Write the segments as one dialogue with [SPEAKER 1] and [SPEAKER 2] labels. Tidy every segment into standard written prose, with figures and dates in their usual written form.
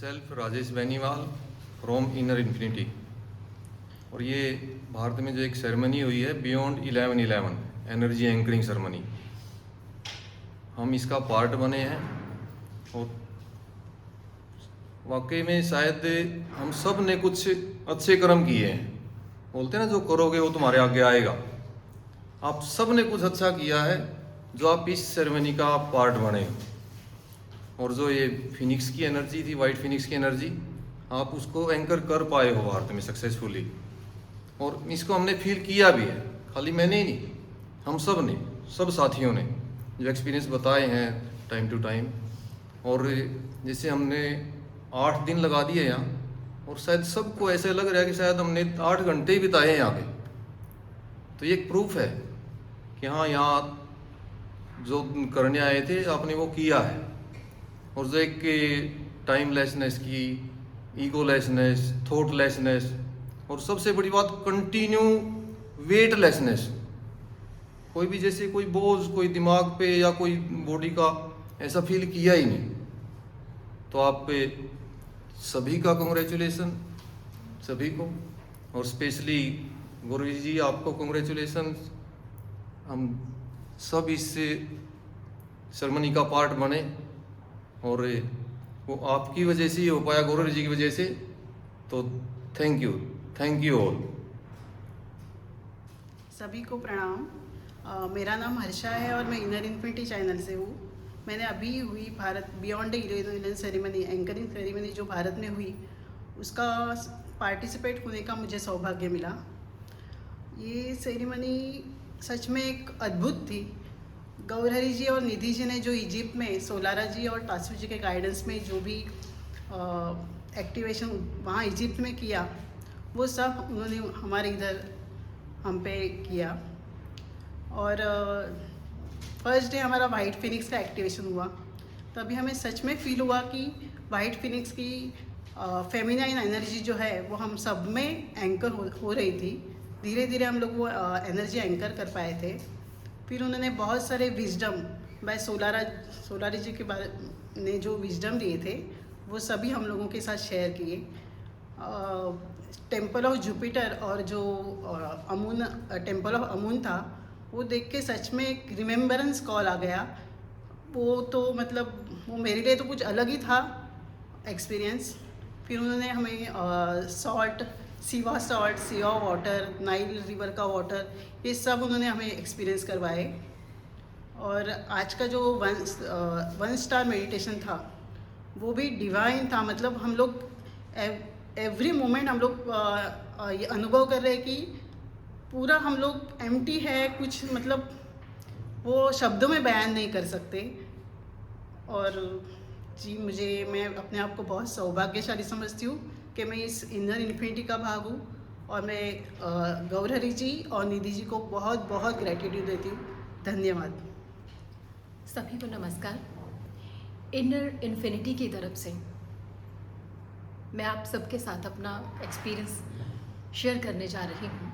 [SPEAKER 1] Self Rajesh Beniwal from inner infinity. और ये भारत में जो एक सेरेमनी हुई है बियॉन्ड 11/11 एनर्जी एंकरिंग सेरेमनी, हम इसका पार्ट बने हैं। और वाकई में शायद हम सब ने कुछ अच्छे कर्म किए हैं। बोलते हैं ना, जो करोगे वो तुम्हारे आगे आएगा। आप सब ने कुछ अच्छा किया है जो आप इस सेरेमनी का पार्ट बने। और जो ये फिनिक्स की एनर्जी थी, वाइट फिनिक्स की एनर्जी, आप उसको एंकर कर पाए हो भारत में सक्सेसफुली। और इसको हमने फील किया भी है, खाली मैंने ही नहीं, हम सब ने, सब साथियों ने जो एक्सपीरियंस बताए हैं टाइम टू टाइम। और जैसे हमने 8 दिन लगा दिए यहाँ, और शायद सबको ऐसे लग रहा है कि शायद हमने 8 घंटे ही बिताए हैं यहाँ पे। तो ये एक प्रूफ है कि हाँ, यहाँ जो करने आए थे आपने वो किया है। और जो एक टाइमलेसनेस की, ईगोलेसनेस, थॉटलेसनेस, और सबसे बड़ी बात कंटिन्यू वेटलेसनेस। कोई भी जैसे कोई बोझ कोई दिमाग पे या कोई बॉडी का ऐसा फील किया ही नहीं। तो आप पे सभी का कांग्रेचुलेसन, सभी को। और स्पेशली गुरु जी आपको कांग्रेचुलेसन। हम सब इस सेरेमनी का पार्ट बने और वो आपकी वजह से ही हो पाया, गुरु जी की वजह से। तो थैंक यू ऑल।
[SPEAKER 2] सभी को प्रणाम। मेरा नाम हर्षा है और मैं इनर इन्फिनिटी चैनल से हूँ। मैंने अभी हुई Bharat beyond 11/11 ceremony, anchoring ceremony जो भारत में हुई, उसका पार्टिसिपेट होने का मुझे सौभाग्य मिला। ये सेरेमनी सच में एक अद्भुत थी। गौरहरि जी और निधि जी ने जो इजिप्ट में सोलारा जी और तासु जी के गाइडेंस में जो भी एक्टिवेशन वहाँ इजिप्ट में किया, वो सब उन्होंने हमारे इधर हम पे किया। और फर्स्ट डे हमारा वाइट फिनिक्स का एक्टिवेशन हुआ, तभी हमें सच में फील हुआ कि वाइट फिनिक्स की फेमिनाइन एनर्जी जो है वो हम सब में एंकर हो रही थी। धीरे धीरे हम लोग वो एनर्जी एंकर कर पाए थे। फिर उन्होंने बहुत सारे विजडम बाय सोलारी जी के बारे ने जो विजडम दिए थे वो सभी हम लोगों के साथ शेयर किए। टेम्पल ऑफ जुपिटर और जो अमून टेम्पल ऑफ अमून था, वो देख के सच में एक रिमेम्बरेंस कॉल आ गया। वो तो मतलब वो मेरे लिए तो कुछ अलग ही था एक्सपीरियंस। फिर उन्होंने हमें salt, Siya water, Nile river का वाटर, ये सब उन्होंने हमें एक्सपीरियंस करवाए। और आज का जो 1 स्टार मेडिटेशन था वो भी डिवाइन था। मतलब हम लोग एवरी मोमेंट हम लोग ये अनुभव कर रहे हैं कि पूरा हम लोग एम्प्टी है, कुछ मतलब वो शब्दों में बयान नहीं कर सकते। और जी, मैं अपने आप को बहुत सौभाग्यशाली समझती हूँ कि मैं इस इनर इन्फिनिटी का भाग हूँ। और मैं गौरहरि जी और निधि जी को बहुत बहुत ग्रेटिट्यूड देती हूँ। धन्यवाद।
[SPEAKER 3] सभी को नमस्कार। इनर इन्फिनिटी की तरफ से मैं आप सबके साथ अपना एक्सपीरियंस शेयर करने जा रही हूँ।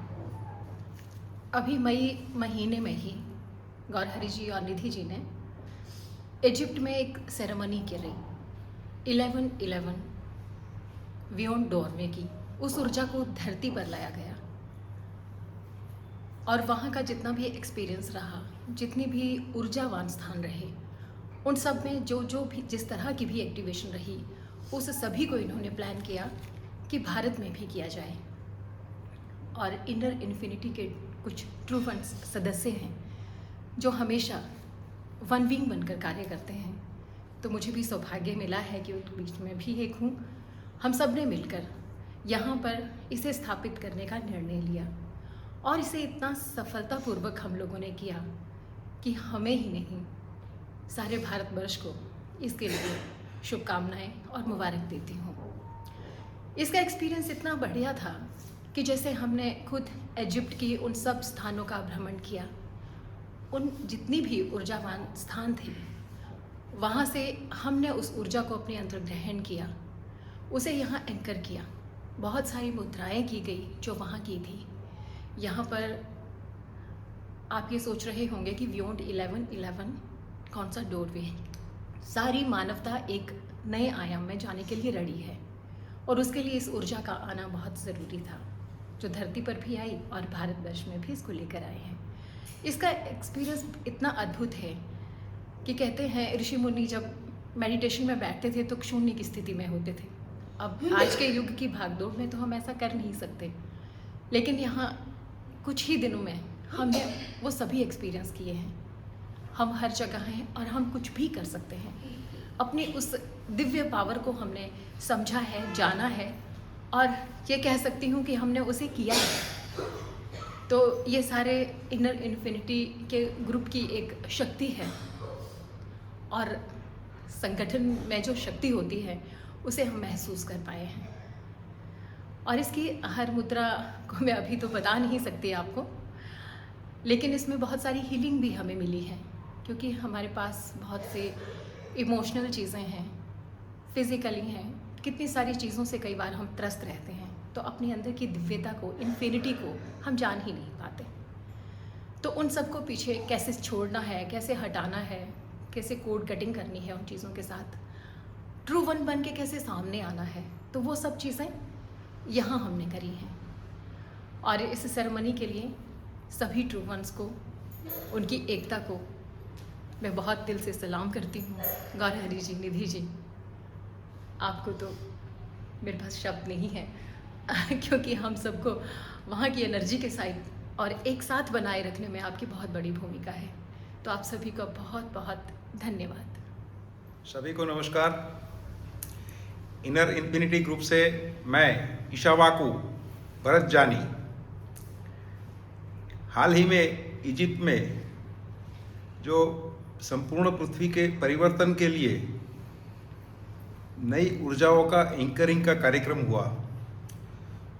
[SPEAKER 3] अभी मई महीने में ही गौरहरि जी और निधि जी ने इजिप्ट में एक सेरेमनी करी 11/11 बियॉन्ड डोरवे की। उस ऊर्जा को धरती पर लाया गया और वहाँ का जितना भी एक्सपीरियंस रहा, जितनी भी ऊर्जावान स्थान रहे, उन सब में जो भी जिस तरह की भी एक्टिवेशन रही, उस सभी को इन्होंने प्लान किया कि भारत में भी किया जाए। और इनर इन्फिनिटी के कुछ ट्रू फंड्स सदस्य हैं जो हमेशा वन विंग बनकर कार्य करते हैं। तो मुझे भी सौभाग्य मिला है कि उस बीच में भी एक हूँ। हम सब ने मिलकर यहाँ पर इसे स्थापित करने का निर्णय लिया और इसे इतना सफलतापूर्वक हम लोगों ने किया कि हमें ही नहीं, सारे भारतवर्ष को इसके लिए शुभकामनाएं और मुबारक देती हूँ। इसका एक्सपीरियंस इतना बढ़िया था कि जैसे हमने खुद इजिप्ट की उन सब स्थानों का भ्रमण किया, उन जितनी भी ऊर्जावान स्थान थे वहाँ से हमने उस ऊर्जा को अपने अंदर ग्रहण किया, उसे यहाँ एंकर किया। बहुत सारी मुद्राएं की गई जो वहाँ की थी। यहाँ पर आप ये सोच रहे होंगे कि बियॉन्ड 11/11 कौन सा डोरवे है। सारी मानवता एक नए आयाम में जाने के लिए रेडी है, और उसके लिए इस ऊर्जा का आना बहुत ज़रूरी था, जो धरती पर भी आई और भारतवर्ष में भी इसको लेकर आए हैं। इसका एक्सपीरियंस इतना अद्भुत है कि कहते हैं ऋषि मुनि जब मेडिटेशन में बैठते थे तो शून्य की स्थिति में होते थे। अब आज के युग की भागदौड़ में तो हम ऐसा कर नहीं सकते, लेकिन यहाँ कुछ ही दिनों में हमने वो सभी एक्सपीरियंस किए हैं। हम हर जगह हैं और हम कुछ भी कर सकते हैं। अपनी उस दिव्य पावर को हमने समझा है, जाना है, और ये कह सकती हूँ कि हमने उसे किया है। तो ये सारे इनर इन्फिनिटी के ग्रुप की एक शक्ति है, और संगठन में जो शक्ति होती है उसे हम महसूस कर पाए हैं। और इसकी हर मुद्रा को मैं अभी तो बता नहीं सकती आपको, लेकिन इसमें बहुत सारी हीलिंग भी हमें मिली है, क्योंकि हमारे पास बहुत से इमोशनल चीज़ें हैं, फिज़िकली हैं, कितनी सारी चीज़ों से कई बार हम त्रस्त रहते हैं, तो अपने अंदर की दिव्यता को, इन्फिनिटी को हम जान ही नहीं पाते। तो उन सब को पीछे कैसे छोड़ना है, कैसे हटाना है, कैसे कोड कटिंग करनी है उन चीज़ों के साथ, ट्रू वन बन के कैसे सामने आना है, तो वो सब चीज़ें यहाँ हमने करी हैं। और इस सेरेमनी के लिए सभी ट्रू वंस को, उनकी एकता को मैं बहुत दिल से सलाम करती हूँ। गौरहरी जी, निधि जी, आपको तो मेरे पास शब्द नहीं है क्योंकि हम सबको वहाँ की एनर्जी के साथ और एक साथ बनाए रखने में आपकी बहुत बड़ी भूमिका है। तो आप सभी को बहुत बहुत धन्यवाद।
[SPEAKER 4] सभी को नमस्कार। इनर इन्फिनिटी ग्रुप से मैं इशावाकू भरत जानी हाल ही में इजिप्ट में जो संपूर्ण पृथ्वी के परिवर्तन के लिए नई ऊर्जाओं का एंकरिंग का कार्यक्रम हुआ,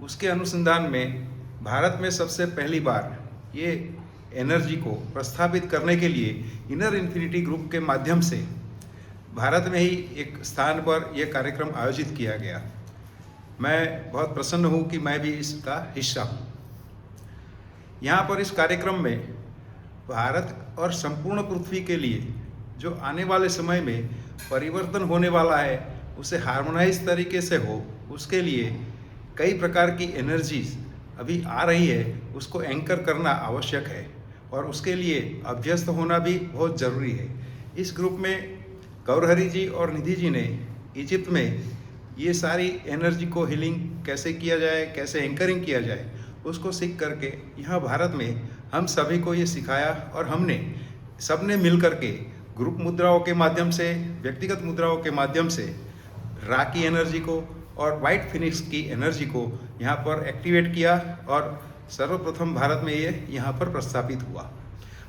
[SPEAKER 4] उसके अनुसंधान में भारत में सबसे पहली बार ये एनर्जी को प्रस्थापित करने के लिए इनर इन्फिनिटी ग्रुप के माध्यम से भारत में ही एक स्थान पर यह कार्यक्रम आयोजित किया गया। मैं बहुत प्रसन्न हूँ कि मैं भी इसका हिस्सा हूँ। यहाँ पर इस कार्यक्रम में भारत और संपूर्ण पृथ्वी के लिए जो आने वाले समय में परिवर्तन होने वाला है उसे हार्मोनाइज तरीके से हो, उसके लिए कई प्रकार की एनर्जीज अभी आ रही है, उसको एंकर करना आवश्यक है और उसके लिए अभ्यस्त होना भी बहुत ज़रूरी है। इस ग्रुप में गौरहरी जी और निधि जी ने इजिप्ट में ये सारी एनर्जी को हीलिंग कैसे किया जाए, कैसे एंकरिंग किया जाए, उसको सीख करके यहाँ भारत में हम सभी को ये सिखाया और हमने सबने मिल करके ग्रुप मुद्राओं के माध्यम से, व्यक्तिगत मुद्राओं के माध्यम से रा की एनर्जी को और वाइट फिनिक्स की एनर्जी को यहाँ पर एक्टिवेट किया और सर्वप्रथम भारत में ये यहाँ पर प्रस्थापित हुआ।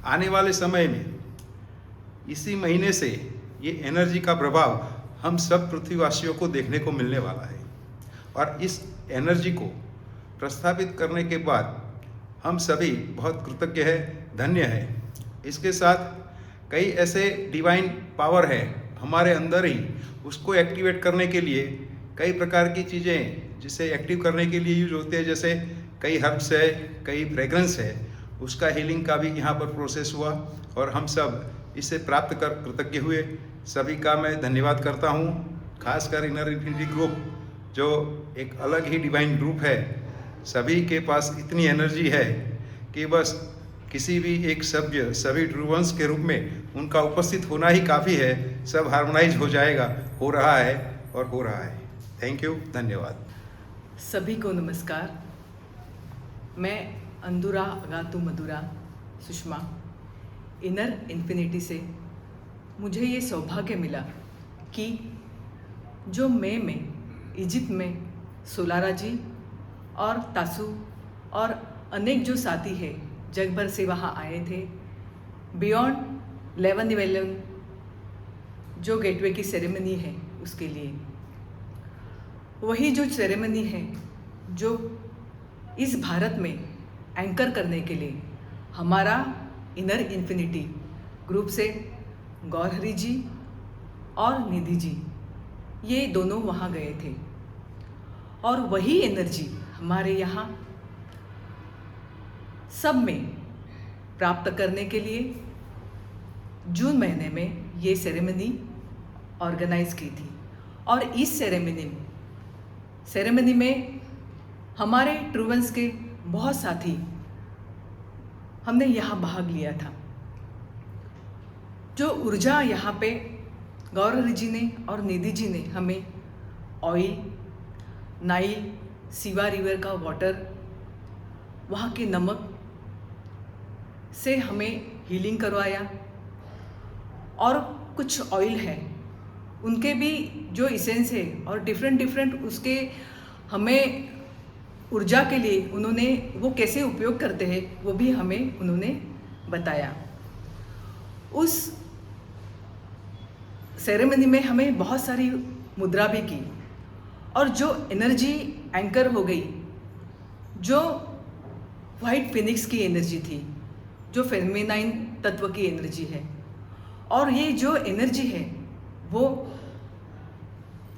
[SPEAKER 4] आने वाले समय में इसी महीने से ये एनर्जी का प्रभाव हम सब पृथ्वीवासियों को देखने को मिलने वाला है और इस एनर्जी को प्रस्थापित करने के बाद हम सभी बहुत कृतज्ञ हैं, धन्य हैं। इसके साथ कई ऐसे डिवाइन पावर है हमारे अंदर ही, उसको एक्टिवेट करने के लिए कई प्रकार की चीज़ें जिसे एक्टिव करने के लिए यूज होते हैं, जैसे कई हर्ब्स है, कई फ्रेग्रेंस है, उसका हीलिंग का भी यहाँ पर प्रोसेस हुआ और हम सब इसे प्राप्त कर कृतज्ञ हुए। सभी का मैं धन्यवाद करता हूँ, खासकर इनर इन्फिनिटी ग्रुप जो एक अलग ही डिवाइन ग्रुप है। सभी के पास इतनी एनर्जी है कि बस किसी भी एक सभ्य सभी ट्रूवंस के रूप में उनका उपस्थित होना ही काफ़ी है। सब हार्मोनाइज हो जाएगा, हो रहा है और हो रहा है। थैंक यू, धन्यवाद।
[SPEAKER 5] सभी को नमस्कार। मैं अंदुरा अगातु मधुरा सुषमा, इनर इन्फिनिटी से मुझे ये सौभाग्य मिला कि जो मई में इजिप्ट में सोलारा जी और तासु और अनेक जो साथी हैं जग भर से वहाँ आए थे, बियॉन्ड 11/11 जो गेटवे की सेरेमनी है उसके लिए, वही जो सेरेमनी है जो इस भारत में एंकर करने के लिए हमारा इनर इन्फिनिटी ग्रुप से गौरहरी जी और निधि जी ये दोनों वहाँ गए थे और वही एनर्जी हमारे यहाँ सब में प्राप्त करने के लिए जून महीने में ये सेरेमनी ऑर्गेनाइज की थी और इस सेरेमनी में हमारे ट्रूवेंस के बहुत साथी हमने यहाँ भाग लिया था। जो ऊर्जा यहाँ पे गौरहरि जी ने और निधि जी ने हमें ऑयल, नाइल, सिवा रिवर का वाटर, वहाँ के नमक से हमें हीलिंग करवाया, और कुछ ऑयल है उनके भी जो इसेंस है और डिफरेंट उसके हमें ऊर्जा के लिए उन्होंने वो कैसे उपयोग करते हैं वो भी हमें उन्होंने बताया। उस सेरेमनी में हमें बहुत सारी मुद्रा भी की, और जो एनर्जी एंकर हो गई, जो वाइट फिनिक्स की एनर्जी थी, जो फेमिनाइन तत्व की एनर्जी है, और ये जो एनर्जी है वो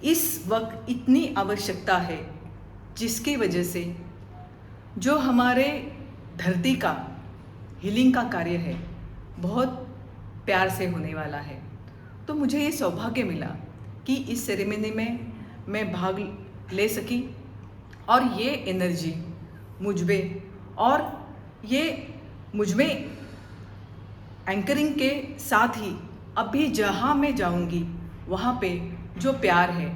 [SPEAKER 5] इस वक्त इतनी आवश्यकता है, जिसकी वजह से जो हमारे धरती का हीलिंग का कार्य है बहुत प्यार से होने वाला है। तो मुझे ये सौभाग्य मिला कि इस सेरेमनी में मैं भाग ले सकी, और ये एनर्जी मुझ में, और ये मुझ में एंकरिंग के साथ ही अभी जहाँ मैं जाऊँगी वहाँ पे जो प्यार है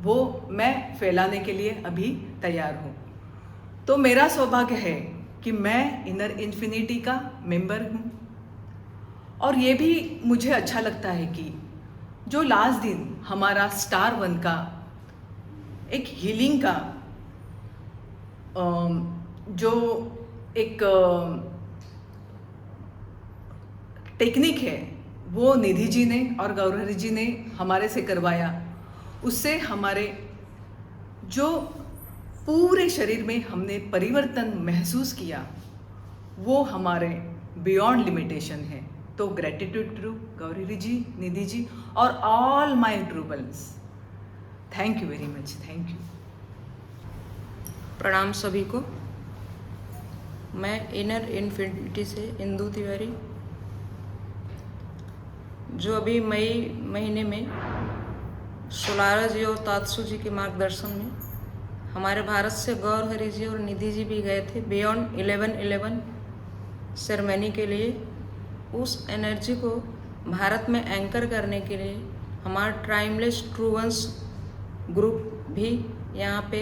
[SPEAKER 5] वो मैं फैलाने के लिए अभी तैयार हूँ। तो मेरा सौभाग्य है कि मैं इनर इन्फिनिटी का मेंबर हूँ, और ये भी मुझे अच्छा लगता है कि जो लास्ट दिन हमारा स्टार 1 का एक हीलिंग का जो एक टेक्निक है वो निधि जी ने और गौरहरि जी ने हमारे से करवाया। उससे हमारे जो पूरे शरीर में हमने परिवर्तन महसूस किया वो हमारे बियॉन्ड लिमिटेशन है। तो ग्रेटिट्यूड टू गौरहरि जी, निधि जी और all my true ones. Thank you very much. Thank you.
[SPEAKER 6] प्रणाम सभी को। मैं इनर इन्फिनिटी से इंदु तिवारी, जो अभी मई महीने में सोलारा जी और तात्सु जी के मार्गदर्शन में हमारे भारत से गौरहरि जी और निधि जी भी गए थे बियॉन्ड 11/11 सेरेमनी के लिए। उस एनर्जी को भारत में एंकर करने के लिए हमारा टाइमलेस ट्रूवंस ग्रुप भी यहाँ पे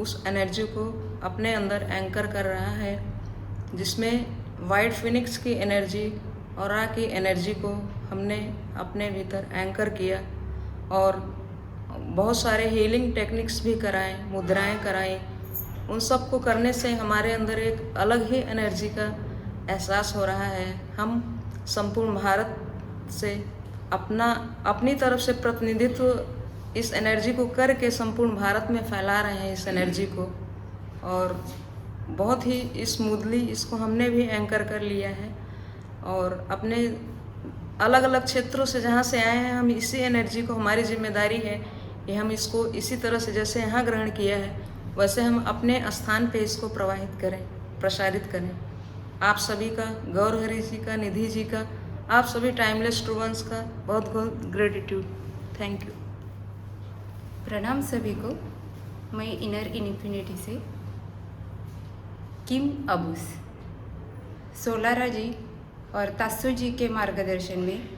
[SPEAKER 6] उस एनर्जी को अपने अंदर एंकर कर रहा है, जिसमें वाइट फिनिक्स की एनर्जी और रा की एनर्जी को हमने अपने भीतर एंकर किया, और बहुत सारे हीलिंग टेक्निक्स भी कराएं, मुद्राएं कराएं। उन सब को करने से हमारे अंदर एक अलग ही एनर्जी का एहसास हो रहा है। हम संपूर्ण भारत से अपनी तरफ से प्रतिनिधित्व इस एनर्जी को करके संपूर्ण भारत में फैला रहे हैं इस एनर्जी को, और बहुत ही स्मूथली इसको हमने भी एंकर कर लिया है। और अपने अलग अलग क्षेत्रों से जहाँ से आए हैं, हम इसी एनर्जी को, हमारी जिम्मेदारी है कि हम इसको इसी तरह से जैसे यहाँ ग्रहण किया है वैसे हम अपने स्थान पे इसको प्रवाहित करें, प्रसारित करें। आप सभी का, गौरहरि जी का, निधि जी का, आप सभी टाइमलेस ट्रूवंस का बहुत बहुत ग्रेटिट्यूड। Thank you.
[SPEAKER 7] प्रणाम सभी को। मैं इनर इन्फिनिटी से किम अबूस, सोलारा जी और तात्सु जी के मार्गदर्शन में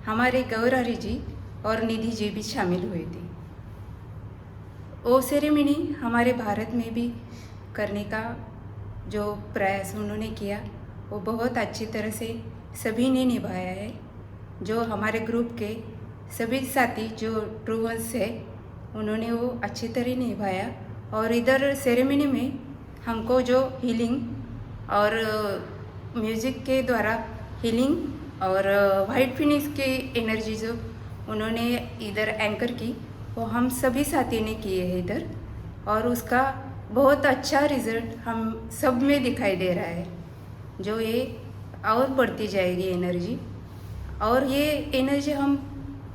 [SPEAKER 7] हमारे गौरहरि जी और निधि जी भी शामिल हुए थे। वो सेरेमनी हमारे भारत में भी करने का जो प्रयास उन्होंने किया वो बहुत अच्छी तरह से सभी ने निभाया है। जो हमारे ग्रुप के सभी साथी जो ट्रू वंस है उन्होंने वो अच्छी तरह निभाया, और इधर सेरेमनी में हमको जो हीलिंग और म्यूज़िक के द्वारा हीलिंग और वाइट फिनिक्स की एनर्जी जो उन्होंने इधर एंकर की वो हम सभी साथी ने किए हैं इधर, और उसका बहुत अच्छा रिज़ल्ट हम सब में दिखाई दे रहा है। जो ये और बढ़ती जाएगी एनर्जी, और ये एनर्जी हम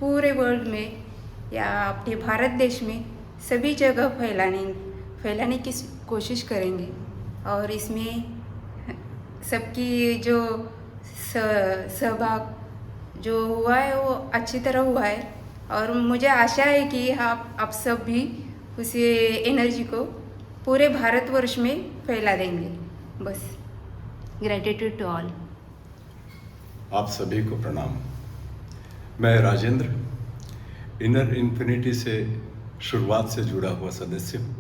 [SPEAKER 7] पूरे वर्ल्ड में या अपने भारत देश में सभी जगह फैलाने की कोशिश करेंगे। और इसमें सबकी जो सहभाग जो हुआ है वो अच्छी तरह हुआ है, और मुझे आशा है कि आप सब भी उस एनर्जी को पूरे भारतवर्ष में फैला देंगे। बस, ग्रेटिट्यूड टू ऑल।
[SPEAKER 8] आप सभी को प्रणाम। मैं राजेंद्र, इनर इन्फिनिटी से शुरुआत से जुड़ा हुआ सदस्य हूँ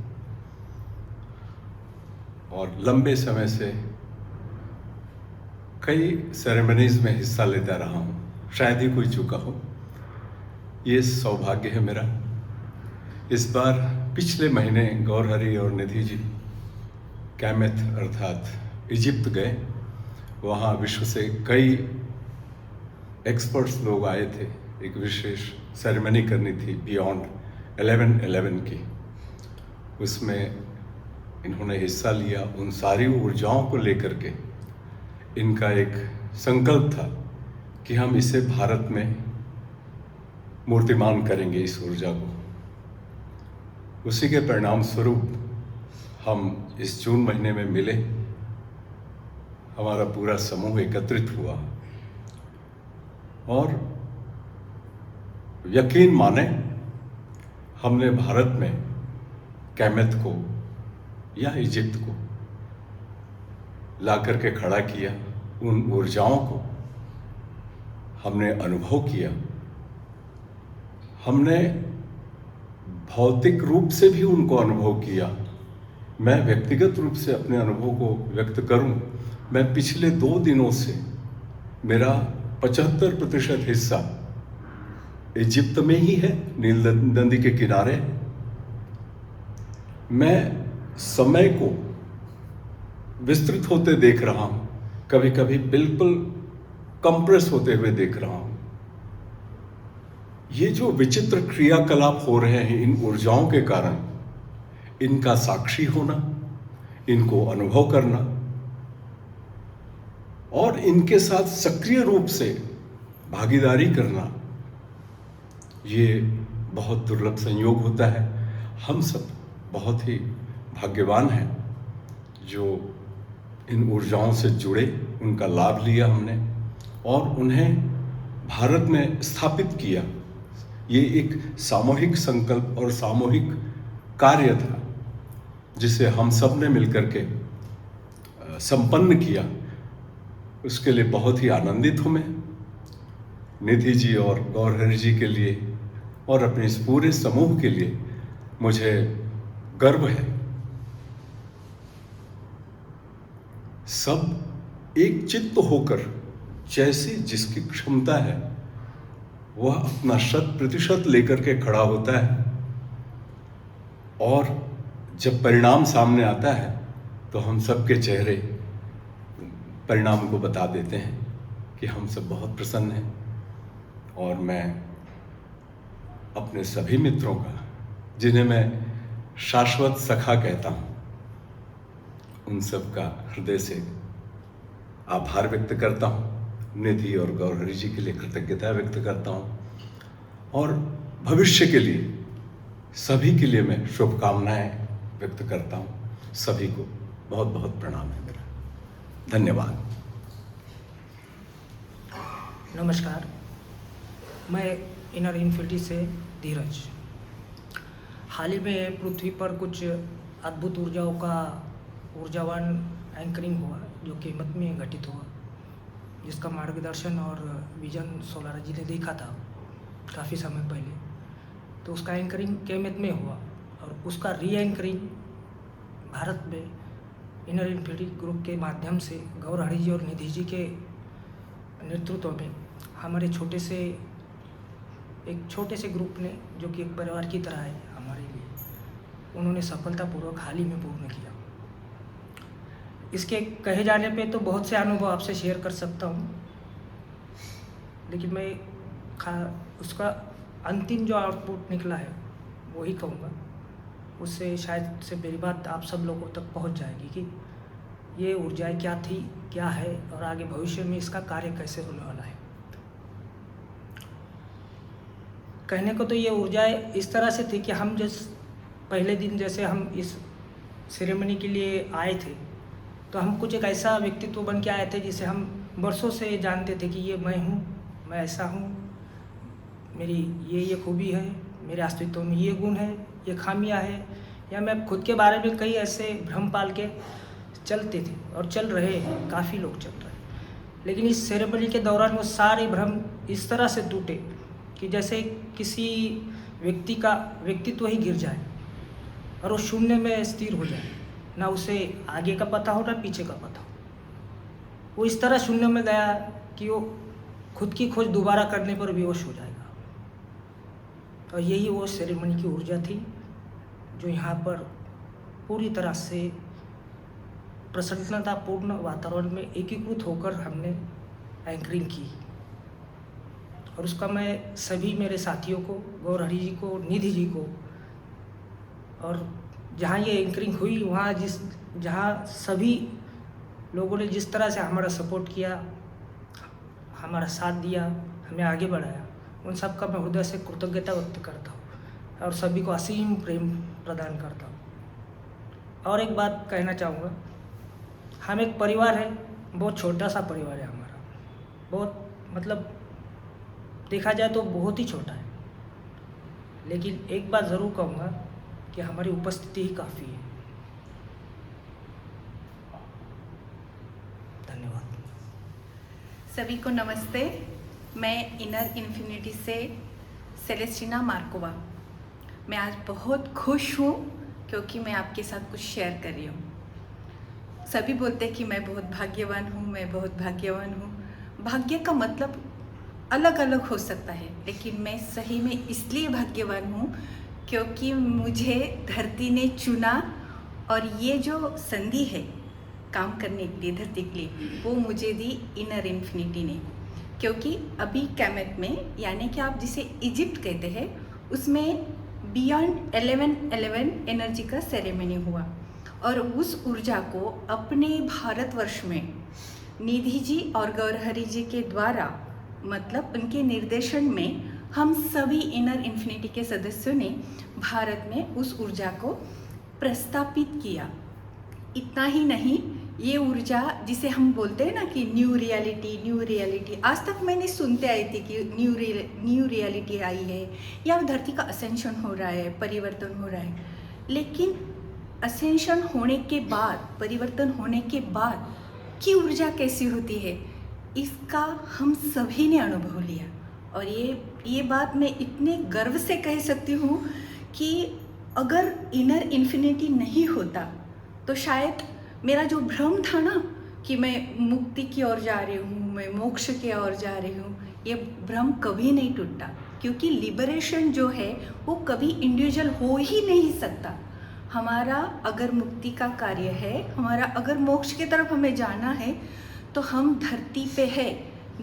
[SPEAKER 8] और लंबे समय से कई सेरेमनीज में हिस्सा लेता रहा हूँ, शायद ही कोई चूका हो। ये सौभाग्य है मेरा। इस बार पिछले महीने गौरहरी और निधि जी कैमेथ अर्थात इजिप्ट गए। वहाँ विश्व से कई एक्सपर्ट्स लोग आए थे। एक विशेष सेरेमनी करनी थी बियॉन्ड 11/11 की। उसमें इन्होंने हिस्सा लिया। उन सारी ऊर्जाओं को लेकर के इनका एक संकल्प था कि हम इसे भारत में मूर्तिमान करेंगे, इस ऊर्जा को। उसी के परिणाम स्वरूप हम इस जून महीने में मिले। हमारा पूरा समूह एकत्रित हुआ और यकीन माने, हमने भारत में कैमेथ को या इजिप्ट को ला करके खड़ा किया। उन ऊर्जाओं को हमने अनुभव किया। हमने भौतिक रूप से भी उनको अनुभव किया। मैं व्यक्तिगत रूप से अपने अनुभव को व्यक्त करूं, मैं पिछले 2 दिनों से मेरा 75% हिस्सा इजिप्ट में ही है, नील नदी के किनारे। मैं समय को विस्तृत होते देख रहा हूं, कभी कभी बिल्कुल कंप्रेस होते हुए देख रहा हूं। ये जो विचित्र क्रियाकलाप हो रहे हैं इन ऊर्जाओं के कारण, इनका साक्षी होना, इनको अनुभव करना और इनके साथ सक्रिय रूप से भागीदारी करना, ये बहुत दुर्लभ संयोग होता है। हम सब बहुत ही भाग्यवान हैं जो इन ऊर्जाओं से जुड़े, उनका लाभ लिया हमने और उन्हें भारत में स्थापित किया। ये एक सामूहिक संकल्प और सामूहिक कार्य था जिसे हम सब ने मिलकर के संपन्न किया। उसके लिए बहुत ही आनंदित हूँ मैं। निधि जी और गौरहरि जी के लिए और अपने इस पूरे समूह के लिए मुझे गर्व है। सब एक चित्त होकर, जैसे जिसकी क्षमता है वह अपना 100% लेकर के खड़ा होता है और जब परिणाम सामने आता है तो हम सबके चेहरे परिणाम को बता देते हैं कि हम सब बहुत प्रसन्न हैं। और मैं अपने सभी मित्रों का, जिन्हें मैं शाश्वत सखा कहता हूँ, उन सब का हृदय से आभार व्यक्त करता हूँ। निधि और गौरहरि जी के लिए कृतज्ञता व्यक्त करता हूँ और भविष्य के लिए सभी के लिए मैं शुभकामनाएं व्यक्त करता हूँ। सभी को बहुत बहुत प्रणाम है मेरा। धन्यवाद।
[SPEAKER 9] नमस्कार, मैं इनर इन्फिनिटी से धीरज। हाल ही में पृथ्वी पर कुछ अद्भुत ऊर्जाओं का ऊर्जावान एंकरिंग हुआ जो कीमत में घटित हुआ, जिसका मार्गदर्शन और विजन सोलारा जी ने देखा था काफ़ी समय पहले। तो उसका एंकरिंग कीमत में हुआ और उसका री एंकरिंग भारत में इनर इन्फिनिटी ग्रुप के माध्यम से गौरहरि जी और निधि जी के नेतृत्व में हमारे एक छोटे से ग्रुप ने, जो कि एक परिवार की तरह है हमारे लिए, उन्होंने सफलतापूर्वक हाल ही में पूर्ण किया। इसके कहे जाने पे तो बहुत से अनुभव आपसे शेयर कर सकता हूँ, लेकिन मैं उसका अंतिम जो आउटपुट निकला है वही कहूँगा। उससे शायद से मेरी बात आप सब लोगों तक पहुँच जाएगी कि ये ऊर्जाएँ क्या थी, क्या है और आगे भविष्य में इसका कार्य कैसे होने वाला है। कहने को तो ये ऊर्जाएँ इस तरह से थी कि हम पहले दिन जैसे हम इस सेरेमनी के लिए आए थे, तो हम कुछ एक ऐसा व्यक्तित्व बन के आए थे जिसे हम वर्षों से जानते थे कि ये मैं हूँ, मैं ऐसा हूँ, मेरी ये खूबी है, मेरे अस्तित्व में ये गुण है, ये खामियां है, या मैं खुद के बारे में कई ऐसे भ्रम पाल के चलते थे और चल रहे हैं, काफ़ी लोग चल रहे हैं। लेकिन इस सेरेमनी के दौरान वो सारे भ्रम इस तरह से टूटे कि जैसे किसी व्यक्ति का व्यक्तित्व ही गिर जाए और वो शून्य में स्थिर हो जाए, ना उसे आगे का पता हो ना पीछे का पता हो। वो इस तरह शून्य में गया कि वो खुद की खोज दोबारा करने पर बेहोश हो जाएगा। और यही वो सेरेमनी की ऊर्जा थी जो यहाँ पर पूरी तरह से प्रसन्नतापूर्ण वातावरण में एकीकृत होकर हमने एंकरिंग की। और उसका मैं सभी मेरे साथियों को, गौर हरि जी को, निधि जी को, और जहाँ ये एंकरिंग हुई वहाँ जहाँ सभी लोगों ने जिस तरह से हमारा सपोर्ट किया, हमारा साथ दिया, हमें आगे बढ़ाया, उन सब का मैं हृदय से कृतज्ञता व्यक्त करता हूँ और सभी को असीम प्रेम प्रदान करता हूँ। और एक बात कहना चाहूँगा, हम एक परिवार है, बहुत छोटा सा परिवार है हमारा, बहुत मतलब देखा जाए तो बहुत ही छोटा है। लेकिन एक बात ज़रूर कहूँगा कि हमारी उपस्थिति ही काफ़ी है। धन्यवाद।
[SPEAKER 10] सभी को नमस्ते। मैं इनर इन्फिनिटी से सेलेस्टिना मार्कोवा। मैं आज बहुत खुश हूँ क्योंकि मैं आपके साथ कुछ शेयर कर रही हूँ। सभी बोलते हैं कि मैं बहुत भाग्यवान हूँ, मैं बहुत भाग्यवान हूँ। भाग्य का मतलब अलग अलग हो सकता है, लेकिन मैं सही में इसलिए भाग्यवान हूँ क्योंकि मुझे धरती ने चुना और ये जो संधि है काम करने के लिए धरती के लिए, वो मुझे दी इनर इन्फिनिटी ने। क्योंकि अभी कैमेट में, यानी कि आप जिसे इजिप्ट कहते हैं, उसमें बियॉन्ड 11/11 एनर्जी का सेरेमनी हुआ और उस ऊर्जा को अपने भारतवर्ष में निधि जी और गौरहरि जी के द्वारा, मतलब उनके निर्देशन में, हम सभी इनर इन्फिनिटी के सदस्यों ने भारत में उस ऊर्जा को प्रस्तापित किया। इतना ही नहीं, ये ऊर्जा जिसे हम बोलते हैं ना कि न्यू रियलिटी, आज तक मैंने सुनते आई थी कि न्यू रियलिटी आई है या धरती का असेंशन हो रहा है, परिवर्तन हो रहा है। लेकिन असेंशन होने के बाद, परिवर्तन होने के बाद की ऊर्जा कैसी होती है, इसका हम सभी ने अनुभव लिया। और ये बात मैं इतने गर्व से कह सकती हूँ कि अगर इनर इन्फिनिटी नहीं होता तो शायद मेरा जो भ्रम था ना कि मैं मुक्ति की ओर जा रही हूँ, मैं मोक्ष की ओर जा रही हूँ, ये भ्रम कभी नहीं टूटा। क्योंकि लिबरेशन जो है वो कभी इंडिविजुअल हो ही नहीं सकता। हमारा अगर मुक्ति का कार्य है, हमारा अगर मोक्ष की तरफ हमें जाना है, तो हम धरती पे है।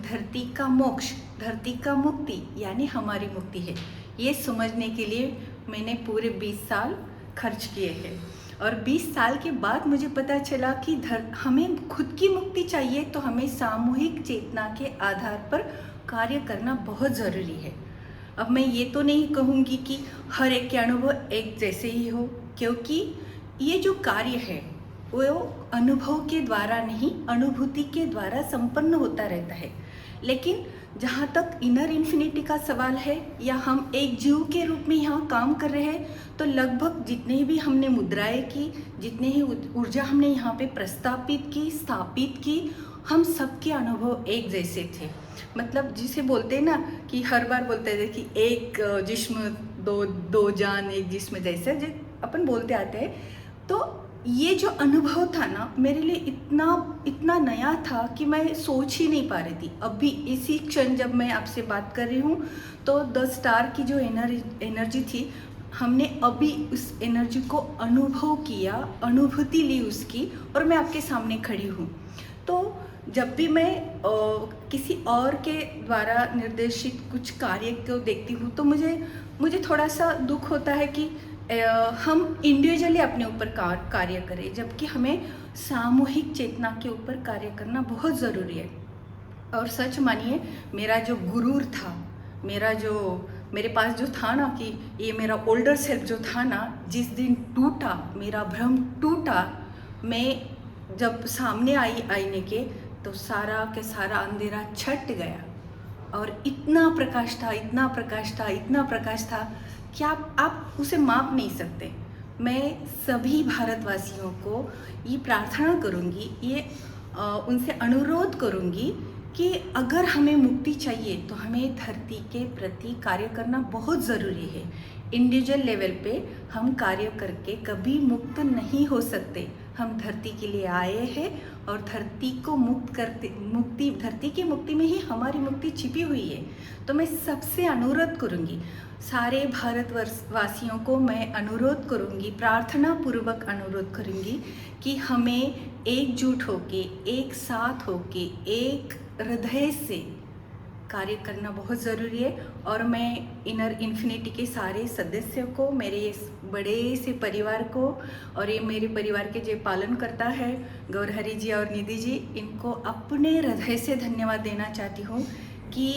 [SPEAKER 10] धरती का मोक्ष, धरती का मुक्ति यानी हमारी मुक्ति है। ये समझने के लिए मैंने पूरे 20 साल खर्च किए हैं। और 20 साल के बाद मुझे पता चला कि हमें खुद की मुक्ति चाहिए तो हमें सामूहिक चेतना के आधार पर कार्य करना बहुत ज़रूरी है। अब मैं ये तो नहीं कहूँगी कि हर एक के अनुभव एक जैसे ही हो, क्योंकि ये जो कार्य है वो अनुभव के द्वारा नहीं, अनुभूति के द्वारा संपन्न होता रहता है। लेकिन जहाँ तक इनर इन्फिनिटी का सवाल है, या हम एक जीव के रूप में यहाँ काम कर रहे हैं, तो लगभग जितने भी हमने मुद्राएं की, जितने ही ऊर्जा हमने यहाँ पे प्रस्तापित की, स्थापित की, हम सबके अनुभव एक जैसे थे। मतलब जिसे बोलते हैं ना कि हर बार बोलते थे कि एक जिस्म दो जान एक जिस्म जैसे अपन बोलते आते हैं। तो ये जो अनुभव था ना, मेरे लिए इतना नया था कि मैं सोच ही नहीं पा रही थी। अभी इसी क्षण जब मैं आपसे बात कर रही हूँ तो 10 स्टार की जो एनर्जी थी, हमने अभी उस एनर्जी को अनुभव किया, अनुभूति ली उसकी, और मैं आपके सामने खड़ी हूँ। तो जब भी मैं किसी और के द्वारा निर्देशित कुछ कार्य को देखती हूँ तो मुझे थोड़ा सा दुख होता है कि हम इंडिविजुअली अपने ऊपर कार्य करें, जबकि हमें सामूहिक चेतना के ऊपर कार्य करना बहुत ज़रूरी है। और सच मानिए, मेरा जो गुरूर था, मेरे पास जो था ना कि ये मेरा ओल्डर सेल्फ जो था ना, जिस दिन टूटा, मेरा भ्रम टूटा, मैं जब सामने आई आईने के, तो सारा के सारा अंधेरा छट गया और इतना प्रकाश था, इतना प्रकाश था, इतना प्रकाश था कि आप उसे माप नहीं सकते। मैं सभी भारतवासियों को ये प्रार्थना करूँगी, ये उनसे अनुरोध करूँगी कि अगर हमें मुक्ति चाहिए तो हमें धरती के प्रति कार्य करना बहुत ज़रूरी है। इंडिविजुअल लेवल पे हम कार्य करके कभी मुक्त नहीं हो सकते। हम धरती के लिए आए हैं और धरती को धरती की मुक्ति में ही हमारी मुक्ति छिपी हुई है। तो मैं सबसे अनुरोध करूँगी, सारे भारतवासियों को मैं अनुरोध करूँगी, प्रार्थना पूर्वक अनुरोध करूँगी कि हमें एकजुट होके, एक साथ होके, एक हृदय से कार्य करना बहुत ज़रूरी है। और मैं इनर इन्फिनिटी के सारे सदस्यों को, मेरे इस बड़े से परिवार को, और ये मेरे परिवार के जो पालन करता है गौरहरी जी और निधि जी, इनको अपने हृदय से धन्यवाद देना चाहती हूँ कि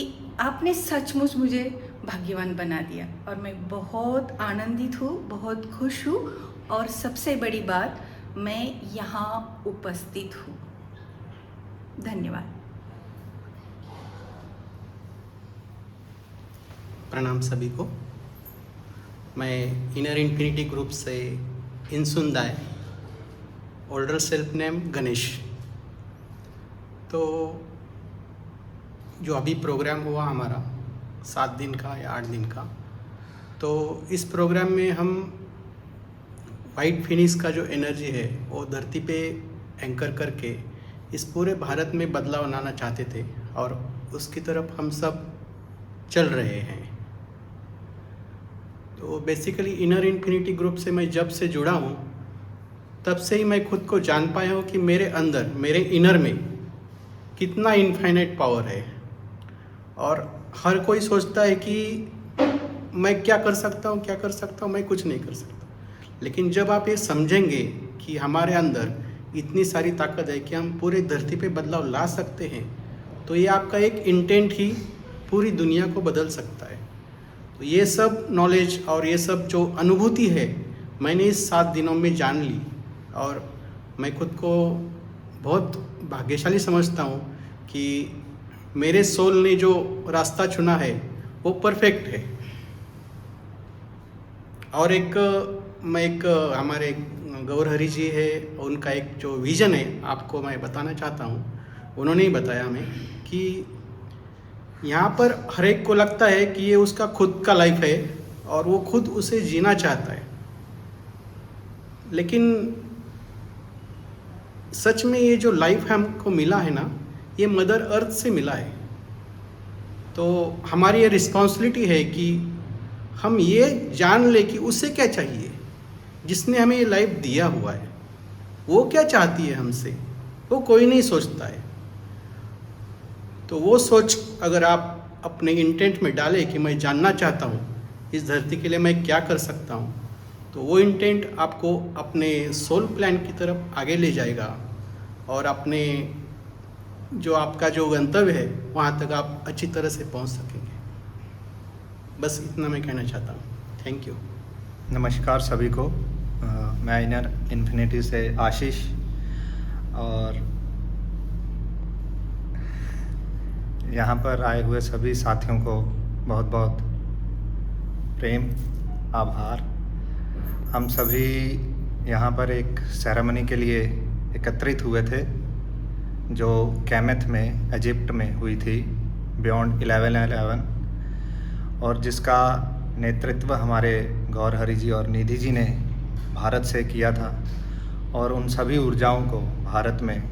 [SPEAKER 10] आपने सचमुच मुझे भाग्यवान बना दिया। और मैं बहुत आनंदित हूँ, बहुत खुश हूँ, और सबसे बड़ी बात, मैं यहाँ उपस्थित हूँ। धन्यवाद।
[SPEAKER 11] प्रणाम सभी को। मैं इनर इन्फिनिटी ग्रुप से इंसुंदाय, ओल्डर सेल्फ नेम गणेश। तो जो अभी प्रोग्राम हुआ हमारा 7 दिन का या 8 दिन का, तो इस प्रोग्राम में हम वाइट फिनिश का जो एनर्जी है वो धरती पे एंकर करके इस पूरे भारत में बदलाव लाना चाहते थे, और उसकी तरफ हम सब चल रहे हैं। तो बेसिकली इनर इन्फिनिटी ग्रुप से मैं जब से जुड़ा हूँ तब से ही मैं खुद को जान पाया हूँ कि मेरे अंदर, मेरे इनर में कितना इनफाइनाइट पावर है। और हर कोई सोचता है कि मैं क्या कर सकता हूँ, मैं कुछ नहीं कर सकता। लेकिन जब आप ये समझेंगे कि हमारे अंदर इतनी सारी ताकत है कि हम पूरे धरती पे बदलाव ला सकते हैं, तो ये आपका एक इंटेंट ही पूरी दुनिया को बदल सकता है। तो ये सब नॉलेज और ये सब जो अनुभूति है मैंने इस 7 दिनों में जान ली, और मैं खुद को बहुत भाग्यशाली समझता हूँ कि मेरे सोल ने जो रास्ता चुना है वो परफेक्ट है। और एक हमारे गौरहरी जी है, उनका एक जो विज़न है आपको मैं बताना चाहता हूँ। उन्होंने ही बताया हमें कि यहाँ पर हर एक को लगता है कि ये उसका खुद का लाइफ है और वो खुद उसे जीना चाहता है, लेकिन सच में ये जो लाइफ हमको मिला है ना, ये मदर अर्थ से मिला है। तो हमारी ये रिस्पॉन्सिबिलिटी है कि हम ये जान ले कि उसे क्या चाहिए, जिसने हमें ये लाइफ दिया हुआ है वो क्या चाहती है हमसे, वो कोई नहीं सोचता है। तो वो सोच अगर आप अपने इंटेंट में डालें कि मैं जानना चाहता हूँ इस धरती के लिए मैं क्या कर सकता हूँ, तो वो इंटेंट आपको अपने सोल प्लान की तरफ आगे ले जाएगा, और अपने जो आपका जो गंतव्य है वहाँ तक आप अच्छी तरह से पहुँच सकेंगे। बस इतना मैं कहना चाहता हूँ। Thank you.
[SPEAKER 12] नमस्कार सभी को। मैं इनर इन्फिनिटी से आशीष, और यहाँ पर आए हुए सभी साथियों को बहुत बहुत प्रेम, आभार। हम सभी यहाँ पर एक सेरेमनी के लिए एकत्रित हुए थे जो कैमेथ में, इजिप्ट में हुई थी, बियॉन्ड 1111, और जिसका नेतृत्व हमारे गौरहरी जी और निधि जी ने भारत से किया था, और उन सभी ऊर्जाओं को भारत में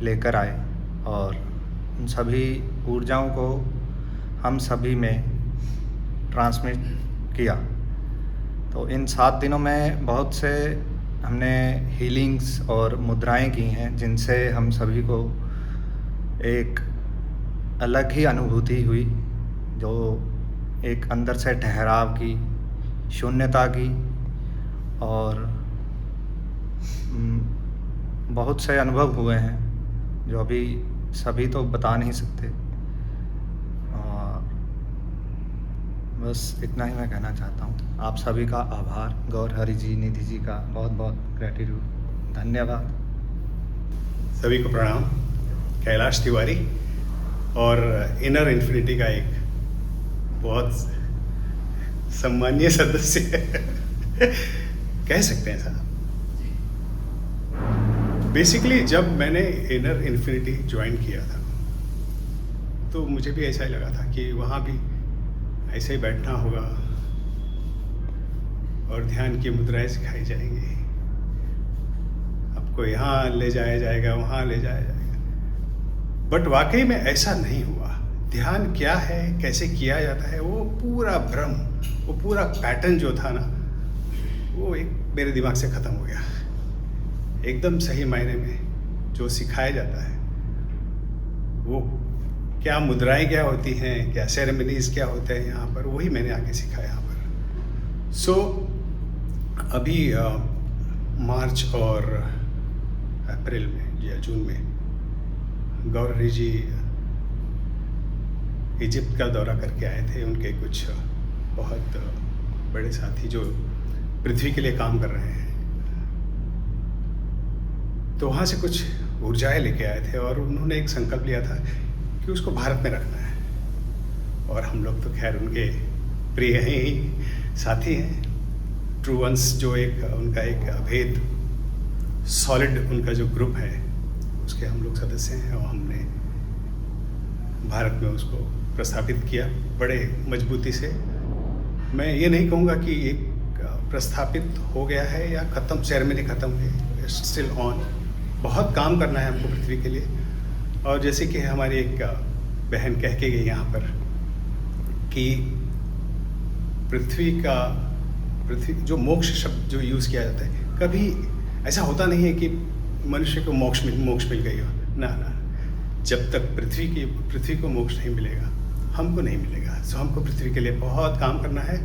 [SPEAKER 12] लेकर आए, और उन सभी ऊर्जाओं को हम सभी में ट्रांसमिट किया। तो इन 7 दिनों में बहुत से हमने हीलिंग्स और मुद्राएं की हैं, जिनसे हम सभी को एक अलग ही अनुभूति हुई, जो एक अंदर से ठहराव की, शून्यता की, और बहुत से अनुभव हुए हैं जो अभी सभी तो बता नहीं सकते। और बस इतना ही मैं कहना चाहता हूँ। आप सभी का आभार, गौरहरी जी, निधि जी का बहुत बहुत ग्रेटिट्यूड, धन्यवाद।
[SPEAKER 13] सभी को प्रणाम। कैलाश तिवारी, और इनर इन्फिनिटी का एक बहुत सम्मानीय सदस्य कह सकते हैं साहब। बेसिकली जब मैंने इनर इन्फिनिटी ज्वाइन किया था तो मुझे भी ऐसा ही लगा था कि वहाँ भी ऐसे ही बैठना होगा और ध्यान की मुद्राएं सिखाई जाएंगी, आपको यहाँ ले जाया जाएगा, वहाँ ले जाया जाएगा। बट वाकई में ऐसा नहीं हुआ। ध्यान क्या है, कैसे किया जाता है, वो पूरा भ्रम, वो पूरा पैटर्न जो था ना, वो एक मेरे दिमाग से ख़त्म हो गया। एकदम सही मायने में जो सिखाया जाता है, वो क्या मुद्राएं क्या होती हैं, क्या सेरेमनीज क्या होते हैं यहाँ पर, वही मैंने आगे सीखा यहाँ पर। सो अभी मार्च और अप्रैल में या जून में गौरहरि जी इजिप्ट का दौरा करके आए थे। उनके कुछ बहुत बड़े साथी जो पृथ्वी के लिए काम कर रहे हैं, तो वहाँ से कुछ ऊर्जाएं लेके आए थे और उन्होंने एक संकल्प लिया था कि उसको भारत में रखना है। और हम लोग तो खैर उनके प्रिय हैं ही, साथी हैं। ट्रू वंस जो एक उनका एक अभेद सॉलिड उनका जो ग्रुप है, उसके हम लोग सदस्य हैं और हमने भारत में उसको प्रस्थापित किया बड़े मजबूती से। मैं ये नहीं कहूँगा कि एक प्रस्थापित हो गया है या ख़त्म, सेरेमनी ख़त्म है, स्टिल ऑन। बहुत काम करना है हमको पृथ्वी के लिए। और जैसे कि हमारी एक बहन कह के गई यहाँ पर कि पृथ्वी जो मोक्ष शब्द जो यूज़ किया जाता है, कभी ऐसा होता नहीं है कि मनुष्य को मोक्ष मिल गई हो ना। जब तक पृथ्वी को मोक्ष नहीं मिलेगा, हमको नहीं मिलेगा। सो हमको पृथ्वी के लिए बहुत काम करना है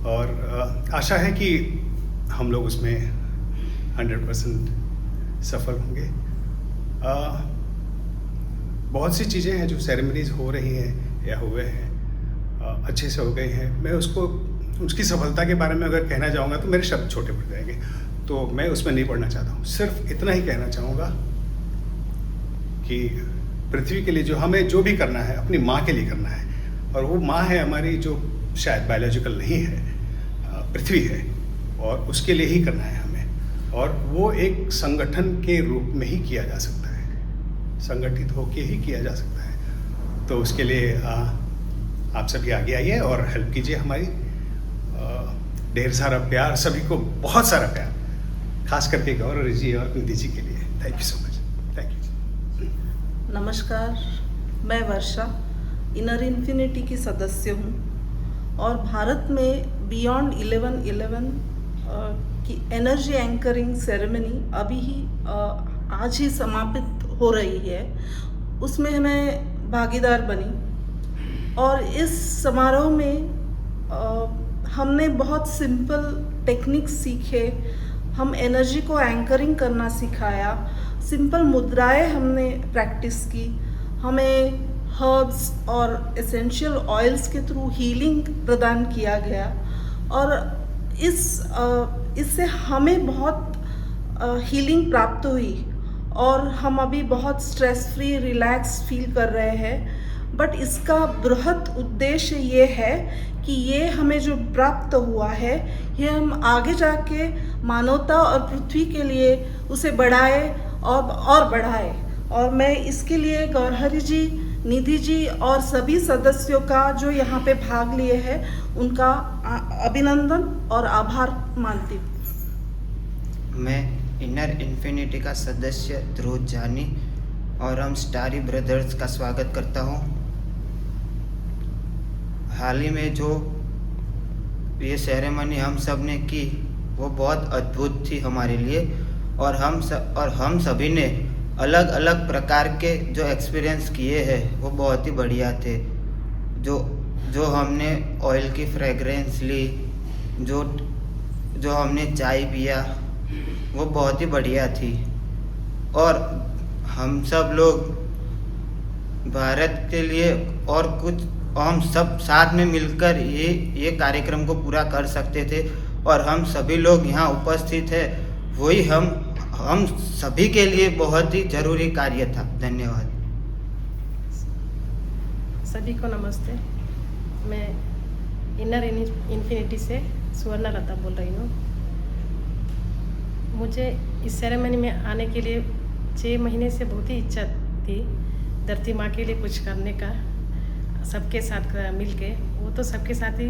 [SPEAKER 13] और आशा है कि हम लोग उसमें 100% सफल होंगे। बहुत सी चीज़ें हैं जो सेरेमनीज हो रही हैं या हुए हैं, अच्छे से हो गए हैं। मैं उसकी सफलता के बारे में अगर कहना चाहूँगा तो मेरे शब्द छोटे पड़ जाएंगे, तो मैं उसमें नहीं पढ़ना चाहता हूँ। सिर्फ इतना ही कहना चाहूँगा कि पृथ्वी के लिए जो हमें जो भी करना है, अपनी माँ के लिए करना है। और वो माँ है हमारी, जो शायद बायोलॉजिकल नहीं है, पृथ्वी है, और उसके लिए ही करना है हमें। और वो एक संगठन के रूप में ही किया जा सकता है, संगठित होके ही किया जा सकता है। तो उसके लिए आप सभी आगे आइए और हेल्प कीजिए हमारी। ढेर सारा प्यार, सभी को बहुत सारा प्यार, खास करके गौरहरि जी और निधि जी के लिए। Thank you so much. Thank you.
[SPEAKER 14] नमस्कार, मैं वर्षा इनर इन्फिनिटी की सदस्य हूँ और भारत में बियॉन्ड 11/11 की एनर्जी एंकरिंग सेरेमनी अभी ही आज ही समापित हो रही है। उसमें मैं भागीदार बनी और इस समारोह में हमने बहुत सिंपल टेक्निक्स सीखे। हम एनर्जी को एंकरिंग करना सिखाया, सिंपल मुद्राएं हमने प्रैक्टिस की, हमें हर्ब्स और एसेंशियल ऑयल्स के थ्रू हीलिंग प्रदान किया गया और इससे हमें बहुत हीलिंग प्राप्त हुई और हम अभी बहुत स्ट्रेस फ्री, रिलैक्स फील कर रहे हैं। बट इसका बृहद उद्देश्य ये है कि ये हमें जो प्राप्त हुआ है, ये हम आगे जाके मानवता और पृथ्वी के लिए उसे बढ़ाए और बढ़ाए। और मैं इसके लिए गौरहरि जी, निधि जी और सभी सदस्यों का जो यहाँ पे भाग लिए हैं, उनका अभिनंदन और आभार मानती हूँ।
[SPEAKER 15] मैं इनर इन्फिनिटी का सदस्य ध्रुव जानी और हम स्टारी ब्रदर्स का स्वागत करता हूँ। हाल ही में जो ये सेरेमनी हम सब ने की, वो बहुत अद्भुत थी हमारे लिए। और हम सभी ने अलग अलग प्रकार के जो एक्सपीरियंस किए हैं, वो बहुत ही बढ़िया थे। जो हमने ऑयल की फ्रेगरेंस ली, जो हमने चाय पिया, वो बहुत ही बढ़िया थी। और हम सब लोग भारत के लिए और कुछ हम सब साथ में मिलकर ये कार्यक्रम को पूरा कर सकते थे। और हम सभी लोग यहाँ उपस्थित हैं, वही हम सभी के लिए बहुत ही जरूरी कार्य था। धन्यवाद।
[SPEAKER 16] सभी को नमस्ते। मैं इनर इन्फिनिटी से सुवर्णा लता बोल रही हूँ। मुझे इस सेरेमनी में आने के लिए 6 महीने से बहुत ही इच्छा थी, धरती माँ के लिए कुछ करने का, सबके साथ मिल के। वो तो सबके साथ ही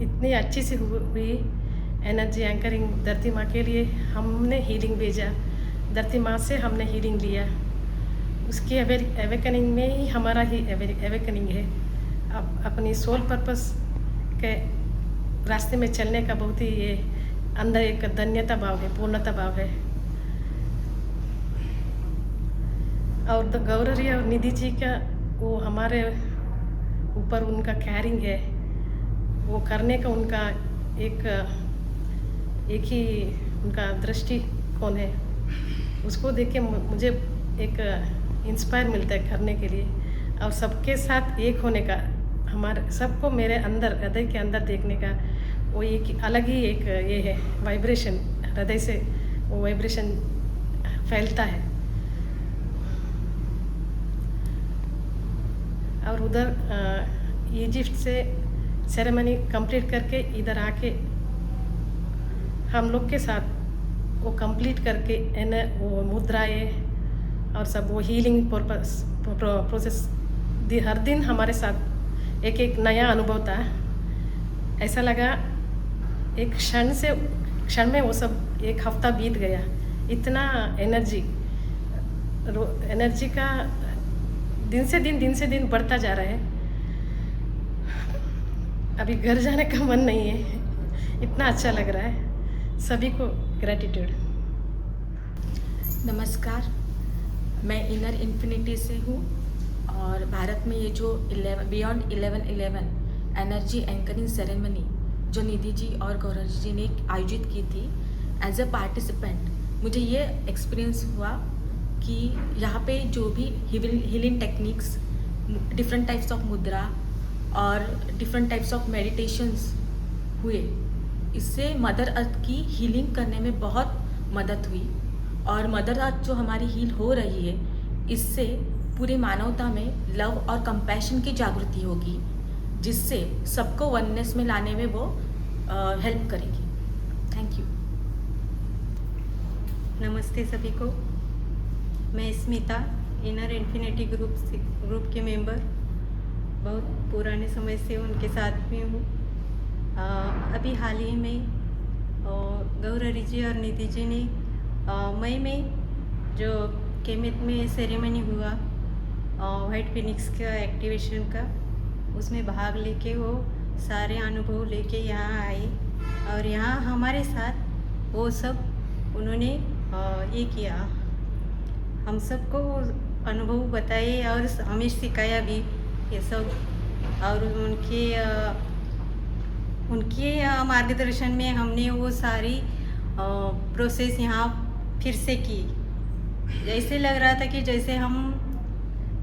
[SPEAKER 16] इतनी अच्छी सी हुई एनर्जी एंकरिंग। धरती माँ के लिए हमने हीलिंग भेजा, धरती माँ से हमने हीलिंग लिया। उसकी एवेकनिंग में ही हमारा ही एवेकनिंग है। अब अपनी सोल पर्पस के रास्ते में चलने का बहुत ही ये अंदर एक धन्यता भाव है, पूर्णता भाव है। और गौररी और निधि जी का वो हमारे ऊपर उनका कैरिंग है, वो करने का उनका एक ही उनका दृष्टिकोण है। उसको देख के मुझे एक इंस्पायर मिलता है करने के लिए, और सबके साथ एक होने का, हमारे सबको मेरे अंदर हृदय के अंदर देखने का वो एक अलग ही एक ये है वाइब्रेशन। हृदय से वो वाइब्रेशन फैलता है। और उधर इजिप्ट से सेरेमनी कंप्लीट करके इधर आके हम लोग के साथ वो कंप्लीट करके वो मुद्राएं और सब वो हीलिंग प्रोसेस हर दिन हमारे साथ एक नया अनुभव था। ऐसा लगा एक क्षण में वो सब एक हफ्ता बीत गया। इतना एनर्जी का दिन से दिन बढ़ता जा रहा है। अभी घर जाने का मन नहीं है, इतना अच्छा लग रहा है। सभी को ग्रैटिट्यूड।
[SPEAKER 3] नमस्कार, मैं इनर इन्फिनिटी से हूँ और भारत में ये जो बियॉन्ड 11/11 एनर्जी एंकरिंग सेरेमनी जो निधि जी और गौरव जी ने आयोजित की थी, एज अ पार्टिसिपेंट मुझे ये एक्सपीरियंस हुआ कि यहाँ पे जो भी healing techniques, different types of मुद्रा और डिफरेंट टाइप्स ऑफ मेडिटेशंस हुए, इससे मदर अर्थ की हीलिंग करने में बहुत मदद हुई। और मदर अर्थ जो हमारी हील हो रही है, इससे पूरी मानवता में लव और कंपैशन की जागृति होगी, जिससे सबको वननेस में लाने में वो हेल्प करेगी। Thank you.
[SPEAKER 17] नमस्ते सभी को। मैं स्मिता, इनर इन्फिनिटी ग्रुप के मेंबर, बहुत पुराने समय से उनके साथ में हूँ। अभी हाल ही में गौररी जी और निधि जी ने मई में जो केमित में सेरेमनी हुआ वाइट फिनिक्स का एक्टिवेशन का, उसमें भाग लेके वो सारे अनुभव लेके यहाँ आए और यहाँ हमारे साथ वो सब उन्होंने ये किया, हम सबको अनुभव बताए और हमें सिखाया भी ये सब। और उनके मार्गदर्शन में हमने वो सारी प्रोसेस यहाँ फिर से की। जैसे लग रहा था कि जैसे हम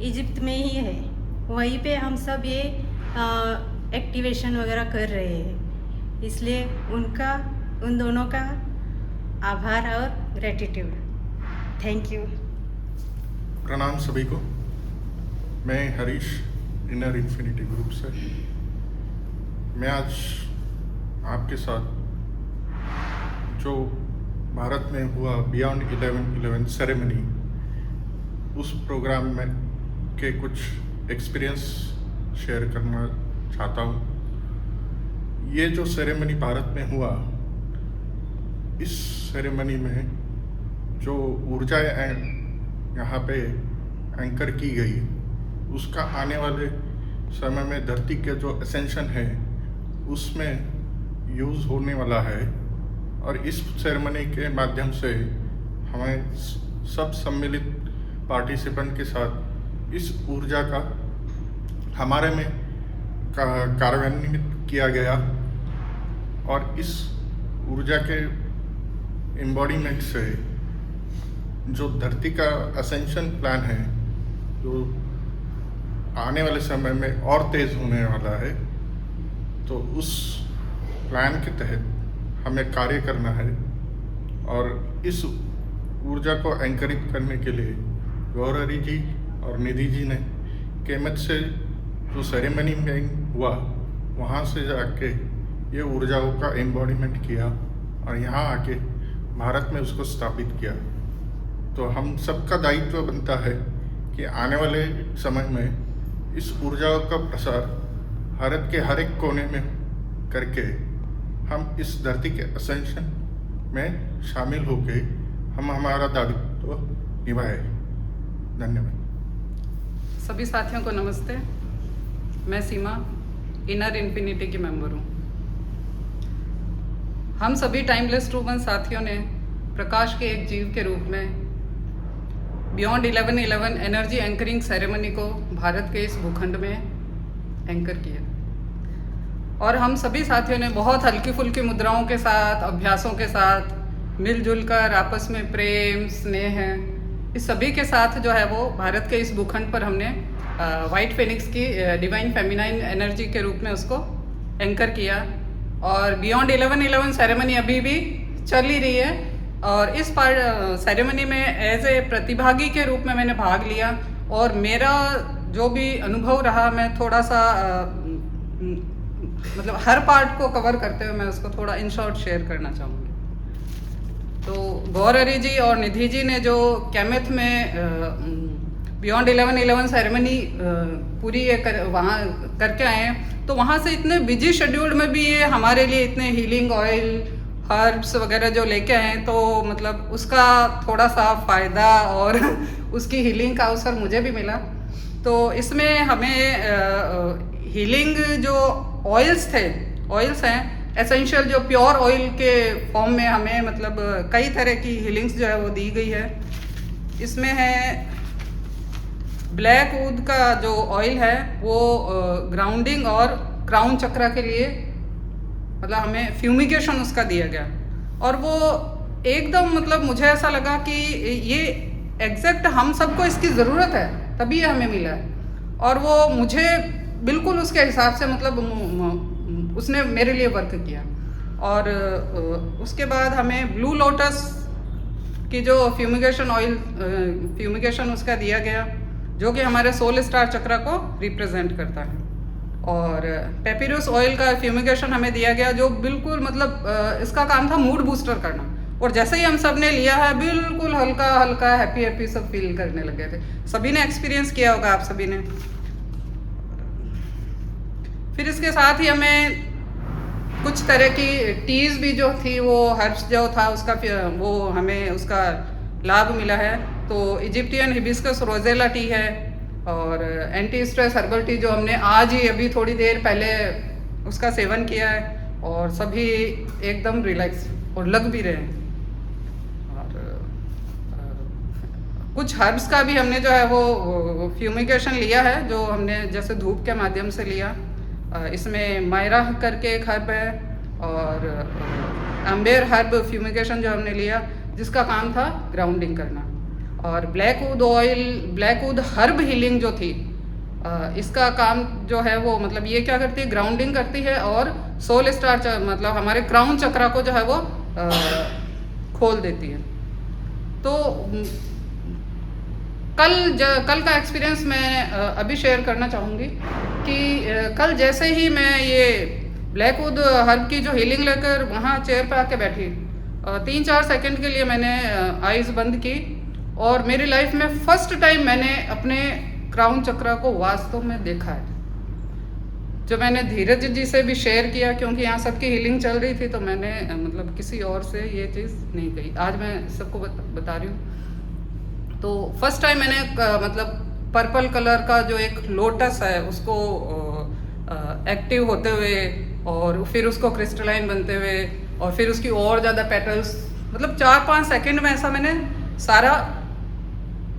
[SPEAKER 17] इजिप्ट में ही है, वहीं पे हम सब ये एक्टिवेशन वगैरह कर रहे हैं। इसलिए उन दोनों का आभार और ग्रेटिट्यूड। Thank you.
[SPEAKER 18] प्रणाम सभी को। मैं हरीश, इनर इन्फिनिटी ग्रुप से। मैं आज आपके साथ जो भारत में हुआ बियॉन्ड 11/11 सेरेमनी, उस प्रोग्राम में के कुछ एक्सपीरियंस शेयर करना चाहता हूँ। ये जो सेरेमनी भारत में हुआ, इस सेरेमनी में जो ऊर्जा यहाँ पे एंकर की गई, उसका आने वाले समय में धरती के जो असेंशन है उसमें यूज़ होने वाला है। और इस सेरेमनी के माध्यम से हमें सब सम्मिलित पार्टिसिपेंट के साथ इस ऊर्जा का हमारे में कार्यान्वित किया गया और इस ऊर्जा के एम्बॉडीमेंट से जो धरती का असेंशन प्लान है, जो आने वाले समय में और तेज़ होने वाला है, तो उस प्लान के तहत हमें कार्य करना है। और इस ऊर्जा को एंकरित करने के लिए गौररी जी और निधि जी ने केमित से जो सेरेमनी में हुआ, वहाँ से जाके ये ऊर्जाओं का एम्बॉडीमेंट किया और यहाँ आके भारत में उसको स्थापित किया। तो हम सबका दायित्व बनता है कि आने वाले समय में इस ऊर्जाओं का प्रसार भारत के हर एक कोने में करके हम इस धरती के असेंशन में शामिल होके हम हमारा दायित्व निभाए। धन्यवाद।
[SPEAKER 19] सभी साथियों को नमस्ते। मैं सीमा इनर इन्फिनिटी की मेंबर हूँ। हम सभी टाइमलेस ट्रू वन साथियों ने प्रकाश के एक जीव के रूप में बियॉन्ड 11/11 एनर्जी एंकरिंग सेरेमनी को भारत के इस भूखंड में एंकर किया और हम सभी साथियों ने बहुत हल्की फुल्की मुद्राओं के साथ, अभ्यासों के साथ मिलजुल कर आपस में प्रेम, स्नेह इस सभी के साथ जो है वो भारत के इस भूखंड पर हमने वाइट फेनिक्स की डिवाइन फेमिनाइन एनर्जी के रूप में उसको एंकर किया। और बियॉन्ड 11/11 सेरेमनी अभी भी चल ही रही है और इस सेरेमनी में एज ए प्रतिभागी के रूप में मैंने भाग लिया और मेरा जो भी अनुभव रहा, मैं थोड़ा सा मतलब हर पार्ट को कवर करते हुए मैं उसको थोड़ा इन शॉर्ट शेयर करना चाहूँगी। तो गौरहरि जी और निधि जी ने जो कैमेथ में बियॉन्ड 11/11 सेरेमनी पूरी वहाँ करके आए हैं, तो वहाँ से इतने बिजी शेड्यूल्ड में भी ये हमारे लिए इतने हीलिंग ऑयल, हर्ब्स वगैरह जो लेके आए हैं, तो मतलब उसका थोड़ा सा फ़ायदा और उसकी हीलिंग का अवसर मुझे भी मिला। तो इसमें हमें हीलिंग जो ऑयल्स हैं एसेंशियल जो प्योर ऑयल के फॉर्म में हमें मतलब कई तरह की हीलिंग्स जो है वो दी गई है। इसमें है ब्लैक वुड का जो ऑयल है वो ग्राउंडिंग और क्राउन चक्र के लिए मतलब हमें फ्यूमिगेशन उसका दिया गया और वो एकदम मतलब मुझे ऐसा लगा कि ये एग्जैक्ट हम सबको इसकी ज़रूरत है तभी ये हमें मिला है और वो मुझे बिल्कुल उसके हिसाब से मतलब उसने मेरे लिए वर्क किया। और उसके बाद हमें ब्लू लोटस की जो फ्यूमिगेशन उसका दिया गया जो कि हमारे सोल स्टार चक्र को रिप्रेजेंट करता है और पेपिरस ऑयल का फ्यूमिगेशन हमें दिया गया जो बिल्कुल मतलब इसका काम था मूड बूस्टर करना और जैसे ही हम सब ने लिया है बिल्कुल हल्का हल्का हैप्पी सब फील करने लगे थे। सभी ने एक्सपीरियंस किया होगा आप सभी ने। फिर इसके साथ ही हमें कुछ तरह की टीज़ भी जो थी वो हर्ब्स जो था उसका वो हमें उसका लाभ मिला है। तो इजिप्टियन हिबिस्कस रोजेला टी है और एंटी स्ट्रेस हर्बल टी जो हमने आज ही अभी थोड़ी देर पहले उसका सेवन किया है और सभी एकदम रिलैक्स और लग भी रहे हैं। और कुछ हर्ब्स का भी हमने जो है वो फ्यूमिगेशन लिया है जो हमने जैसे धूप के माध्यम से लिया। इसमें मायरा करके एक हर्ब है और अम्बेर हर्ब फ्यूमिगेशन जो हमने लिया जिसका काम था ग्राउंडिंग करना। और ब्लैक वुड हर्ब हीलिंग जो थी इसका काम जो है वो मतलब ये क्या करती है ग्राउंडिंग करती है और सोल स्टार मतलब हमारे क्राउन चक्र को जो है वो खोल देती है। तो कल का एक्सपीरियंस मैं अभी शेयर करना चाहूँगी कि कल जैसे ही मैं ये ब्लैक वुड हर्ब की जो हीलिंग लेकर वहाँ चेयर पर आके बैठी 3-4 सेकंड के लिए मैंने आइज़ बंद की और मेरी लाइफ में फर्स्ट टाइम मैंने अपने क्राउन चक्र को वास्तव में देखा है। जो मैंने धीरज जी से भी शेयर किया क्योंकि यहाँ सबकी हीलिंग चल रही थी तो मैंने मतलब किसी और से ये चीज़ नहीं कही, आज मैं सबको बता रही हूँ। तो फर्स्ट टाइम मैंने मतलब पर्पल कलर का जो एक लोटस है उसको एक्टिव होते हुए और फिर उसको क्रिस्टलाइन बनते हुए और फिर उसकी और ज़्यादा पेटल्स मतलब 4-5 सेकंड में ऐसा मैंने सारा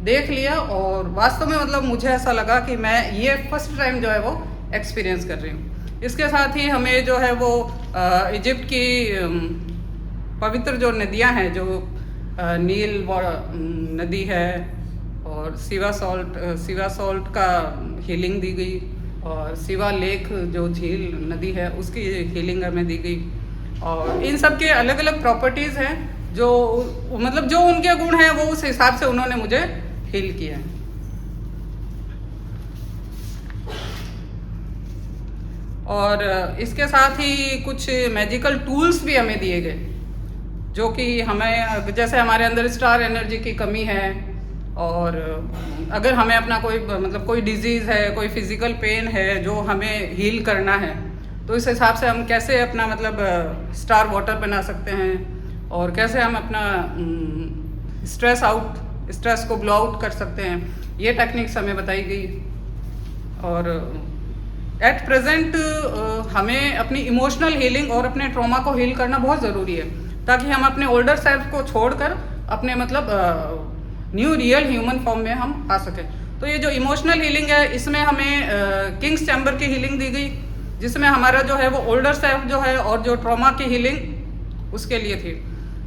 [SPEAKER 19] देख लिया और वास्तव में मतलब मुझे ऐसा लगा कि मैं ये फर्स्ट टाइम जो है वो एक्सपीरियंस कर रही हूँ। इसके साथ ही हमें जो है वो इजिप्ट की पवित्र जो नदियाँ हैं जो नील नदी है और सिवा सॉल्ट का हीलिंग दी गई और सिवा लेक जो झील नदी है उसकी हीलिंग हमें दी गई और इन सब के अलग अलग प्रॉपर्टीज़ हैं जो मतलब जो उनके गुण हैं वो उस हिसाब से उन्होंने मुझे हील किया है। और इसके साथ ही कुछ मैजिकल टूल्स भी हमें दिए गए, जो कि हमें, जैसे हमारे अंदर स्टार एनर्जी की कमी है, और अगर हमें अपना कोई मतलब कोई डिजीज़ है, कोई फिज़िकल पेन है जो हमें हील करना है, तो इस हिसाब से हम कैसे अपना मतलब स्टार वाटर बना सकते हैं, और कैसे हम अपना स्ट्रेस को ब्लो आउट कर सकते हैं, ये टेक्निक्स हमें बताई गई। और एट प्रेजेंट हमें अपनी इमोशनल हीलिंग और अपने ट्रॉमा को हील करना बहुत ज़रूरी है, ताकि हम अपने ओल्डर सेल्फ को छोड़कर अपने मतलब न्यू रियल ह्यूमन फॉर्म में हम आ सकें। तो ये जो इमोशनल हीलिंग है, इसमें हमें किंग्स चैम्बर की हीलिंग दी गई, जिसमें हमारा जो है वो ओल्डर सेल्फ जो है और जो ट्रॉमा की हीलिंग उसके लिए थी।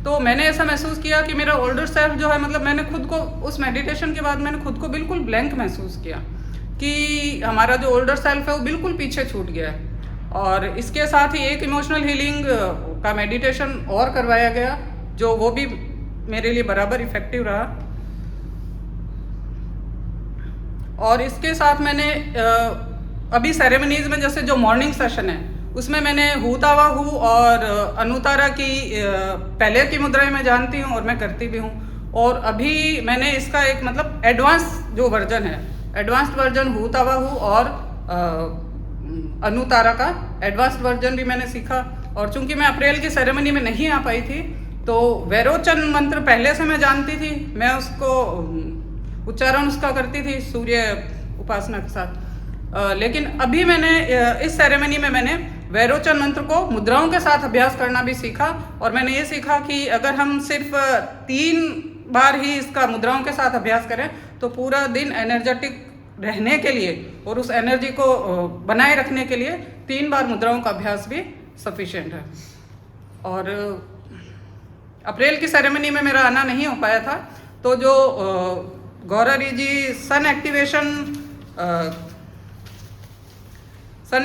[SPEAKER 19] तो मैंने ऐसा महसूस किया कि मेरा ओल्डर सेल्फ जो है, मतलब मैंने खुद को उस मेडिटेशन के बाद मैंने खुद को बिल्कुल ब्लैंक महसूस किया कि हमारा जो ओल्डर सेल्फ है वो बिल्कुल पीछे छूट गया है। और इसके साथ ही एक इमोशनल हीलिंग का मेडिटेशन और करवाया गया, जो वो भी मेरे लिए बराबर इफ़ेक्टिव रहा। और इसके साथ मैंने अभी सेरेमनीज में जैसे जो मॉर्निंग सेशन है, उसमें मैंने हूतावा हू और अनुतारा की पहले की मुद्राएं मैं जानती हूँ और मैं करती भी हूँ। और अभी मैंने इसका एक मतलब एडवांस जो वर्जन है, एडवांस्ड वर्जन हूतावा हू और अनुतारा का एडवांस्ड वर्जन भी मैंने सीखा। और चूंकि मैं अप्रैल की सेरेमनी में नहीं आ पाई थी, तो वैरोचन मंत्र पहले से मैं जानती थी, मैं उसको उच्चारण उसका करती थी सूर्य उपासना के साथ। लेकिन अभी मैंने इस सेरेमनी में मैंने वैरोचन मंत्र को मुद्राओं के साथ अभ्यास करना भी सीखा। और मैंने ये सीखा कि अगर हम सिर्फ 3 बार ही इसका मुद्राओं के साथ अभ्यास करें, तो पूरा दिन एनर्जेटिक रहने के लिए और उस एनर्जी को बनाए रखने के लिए 3 बार मुद्राओं का अभ्यास भी सफिशिएंट है। और अप्रैल की सेरेमनी में मेरा आना नहीं हो पाया था, तो जो गौरारी जी सन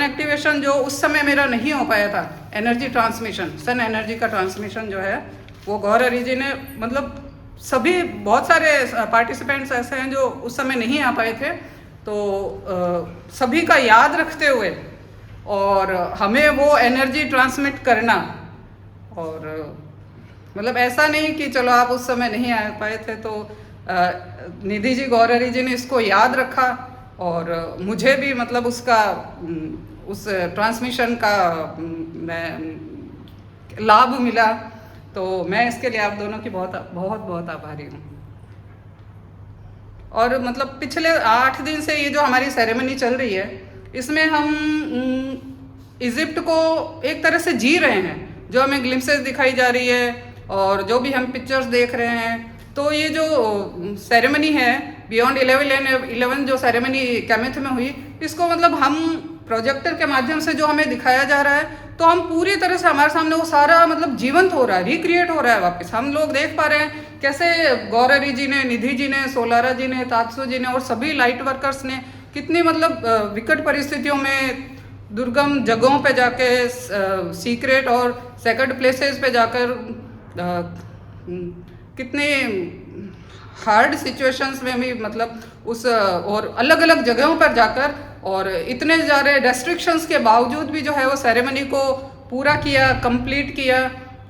[SPEAKER 19] एक्टिवेशन जो उस समय मेरा नहीं हो पाया था, एनर्जी ट्रांसमिशन, सन एनर्जी का ट्रांसमिशन जो है वो गौरारी जी ने, मतलब सभी बहुत सारे पार्टिसिपेंट्स ऐसे हैं जो उस समय नहीं आ पाए थे, तो सभी का याद रखते हुए और हमें वो एनर्जी ट्रांसमिट करना। और मतलब ऐसा नहीं कि चलो आप उस समय नहीं आ पाए थे, तो निधि जी गौरारी जी ने इसको याद रखा और मुझे भी मतलब उसका उस ट्रांसमिशन का लाभ मिला। तो मैं इसके लिए आप दोनों की बहुत बहुत बहुत आभारी हूँ। और मतलब पिछले 8 दिन से ये जो हमारी सेरेमनी चल रही है, इसमें हम इजिप्ट को एक तरह से जी रहे हैं, जो हमें ग्लिम्सेस दिखाई जा रही है और जो भी हम पिक्चर्स देख रहे हैं। तो ये जो सेरेमनी है बियॉन्ड 11 जो सेरेमनी कैमेथ में हुई, इसको मतलब हम प्रोजेक्टर के माध्यम से जो हमें दिखाया जा रहा है, तो हम पूरी तरह से हमारे सामने वो सारा मतलब जीवंत हो रहा है, रिक्रिएट हो रहा है वापस। हम लोग देख पा रहे हैं कैसे गौरारी जी ने, निधि जी ने, सोलारा जी ने, तात्सु जी ने और सभी लाइट वर्कर्स ने कितनी मतलब विकट परिस्थितियों में दुर्गम जगहों पे जाके, सीक्रेट और सेक्रेट प्लेसेस पे जाकर, कितने हार्ड सिचुएशंस में भी मतलब उस और अलग अलग जगहों पर जाकर और इतने सारे रेस्ट्रिक्शंस के बावजूद भी जो है वो सेरेमनी को पूरा किया, कंप्लीट किया।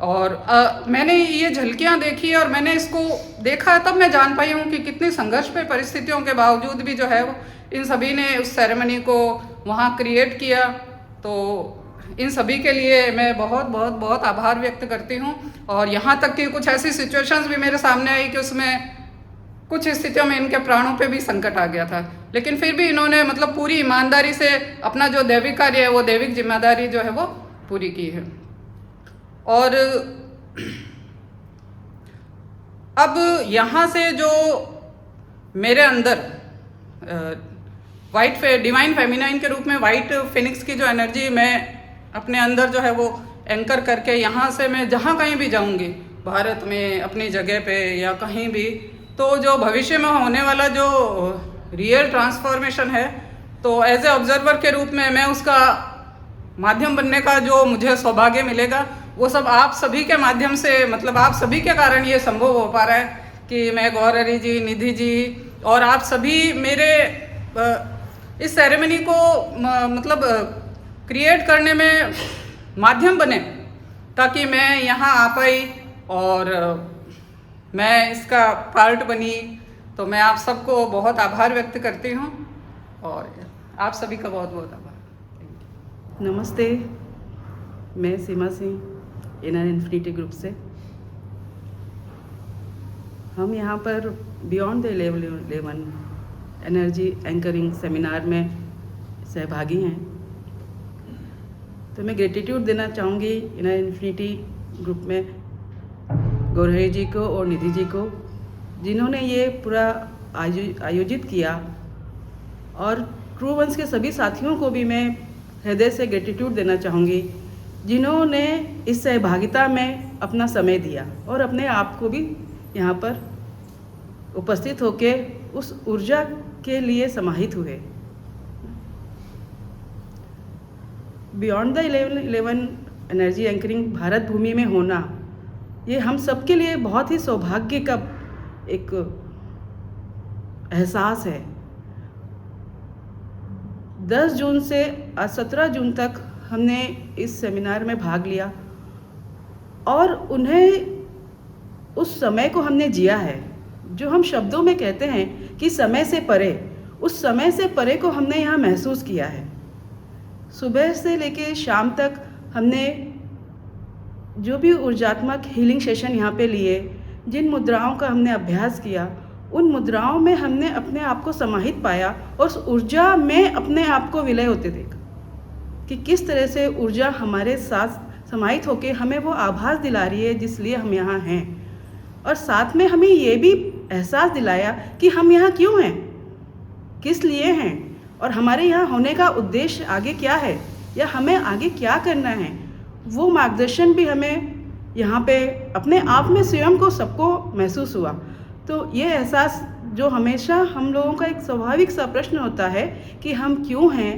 [SPEAKER 19] और मैंने ये झलकियाँ देखी और मैंने इसको देखा, तब मैं जान पाई हूँ कि कितनी संघर्ष पे परिस्थितियों के बावजूद भी जो है वो इन सभी ने उस सेरेमनी को वहाँ क्रिएट किया। तो इन सभी के लिए मैं बहुत बहुत बहुत आभार व्यक्त करती हूँ। और यहाँ तक कि कुछ ऐसी सिचुएशंस भी मेरे सामने आई कि उसमें कुछ स्थितियों में इनके प्राणों पे भी संकट आ गया था, लेकिन फिर भी इन्होंने मतलब पूरी ईमानदारी से अपना जो दैविक कार्य है, वो दैविक जिम्मेदारी जो है वो पूरी की है। और अब यहाँ से जो मेरे अंदर डिवाइन फेमिनाइन के रूप में वाइट फिनिक्स की जो एनर्जी मैं अपने अंदर जो है वो एंकर करके, यहाँ से मैं जहाँ कहीं भी जाऊँगी भारत में, अपनी जगह पे या कहीं भी, तो जो भविष्य में होने वाला जो रियल ट्रांसफॉर्मेशन है, तो एज ए ऑब्जर्वर के रूप में मैं उसका माध्यम बनने का जो मुझे सौभाग्य मिलेगा, वो सब आप सभी के माध्यम से, मतलब आप सभी के कारण ये संभव हो पा रहा है कि मैं गौरारी जी, निधि जी और आप सभी मेरे इस सेरेमनी को मतलब क्रिएट करने में माध्यम बने, ताकि मैं यहाँ आ पाई और मैं इसका पार्ट बनी। तो मैं आप सबको बहुत आभार व्यक्त करती हूँ और आप सभी का बहुत बहुत आभार।
[SPEAKER 2] नमस्ते, मैं सीमा सिंह इनर इन्फिनिटी ग्रुप से। हम यहाँ पर beyond the 11 energy anchoring seminar में सहभागी हैं। तो मैं ग्रेटिट्यूड देना चाहूँगी इनर इन्फिनिटी ग्रुप में गौरहरी जी को और निधि जी को, जिन्होंने ये पूरा आयोजित किया, और ट्रू वंस के सभी साथियों को भी मैं हृदय से ग्रेटिट्यूड देना चाहूँगी, जिन्होंने इस सहभागिता में अपना समय दिया और अपने आप को भी यहाँ पर उपस्थित होके उस ऊर्जा के लिए समाहित हुए। Beyond the 11 energy anchoring Bharat भूमि में होना, ये हम सबके लिए बहुत ही सौभाग्य का एक एहसास है। 10 जून से आज 17 जून तक हमने इस सेमिनार में भाग लिया और उन्हें उस समय को हमने जिया है, जो हम शब्दों में कहते हैं कि समय से परे, उस समय से परे को हमने यहाँ महसूस किया है। सुबह से लेके शाम तक हमने जो भी ऊर्जात्मक हीलिंग सेशन यहाँ पे लिए, जिन मुद्राओं का हमने अभ्यास किया, उन मुद्राओं में हमने अपने आप को समाहित पाया और उस ऊर्जा में अपने आप को विलय होते देखा कि किस तरह से ऊर्जा हमारे साथ समाहित होकर हमें वो आभास दिला रही है जिसलिए हम यहाँ हैं, और साथ में हमें ये भी एहसास दिलाया कि हम यहाँ क्यों हैं, किस लिए हैं, और हमारे यहाँ होने का उद्देश्य आगे क्या है या हमें आगे क्या करना है। वो मार्गदर्शन भी हमें यहाँ पे अपने आप में स्वयं को सबको महसूस हुआ। तो ये एहसास जो हमेशा हम लोगों का एक स्वाभाविक सा प्रश्न होता है कि हम क्यों हैं,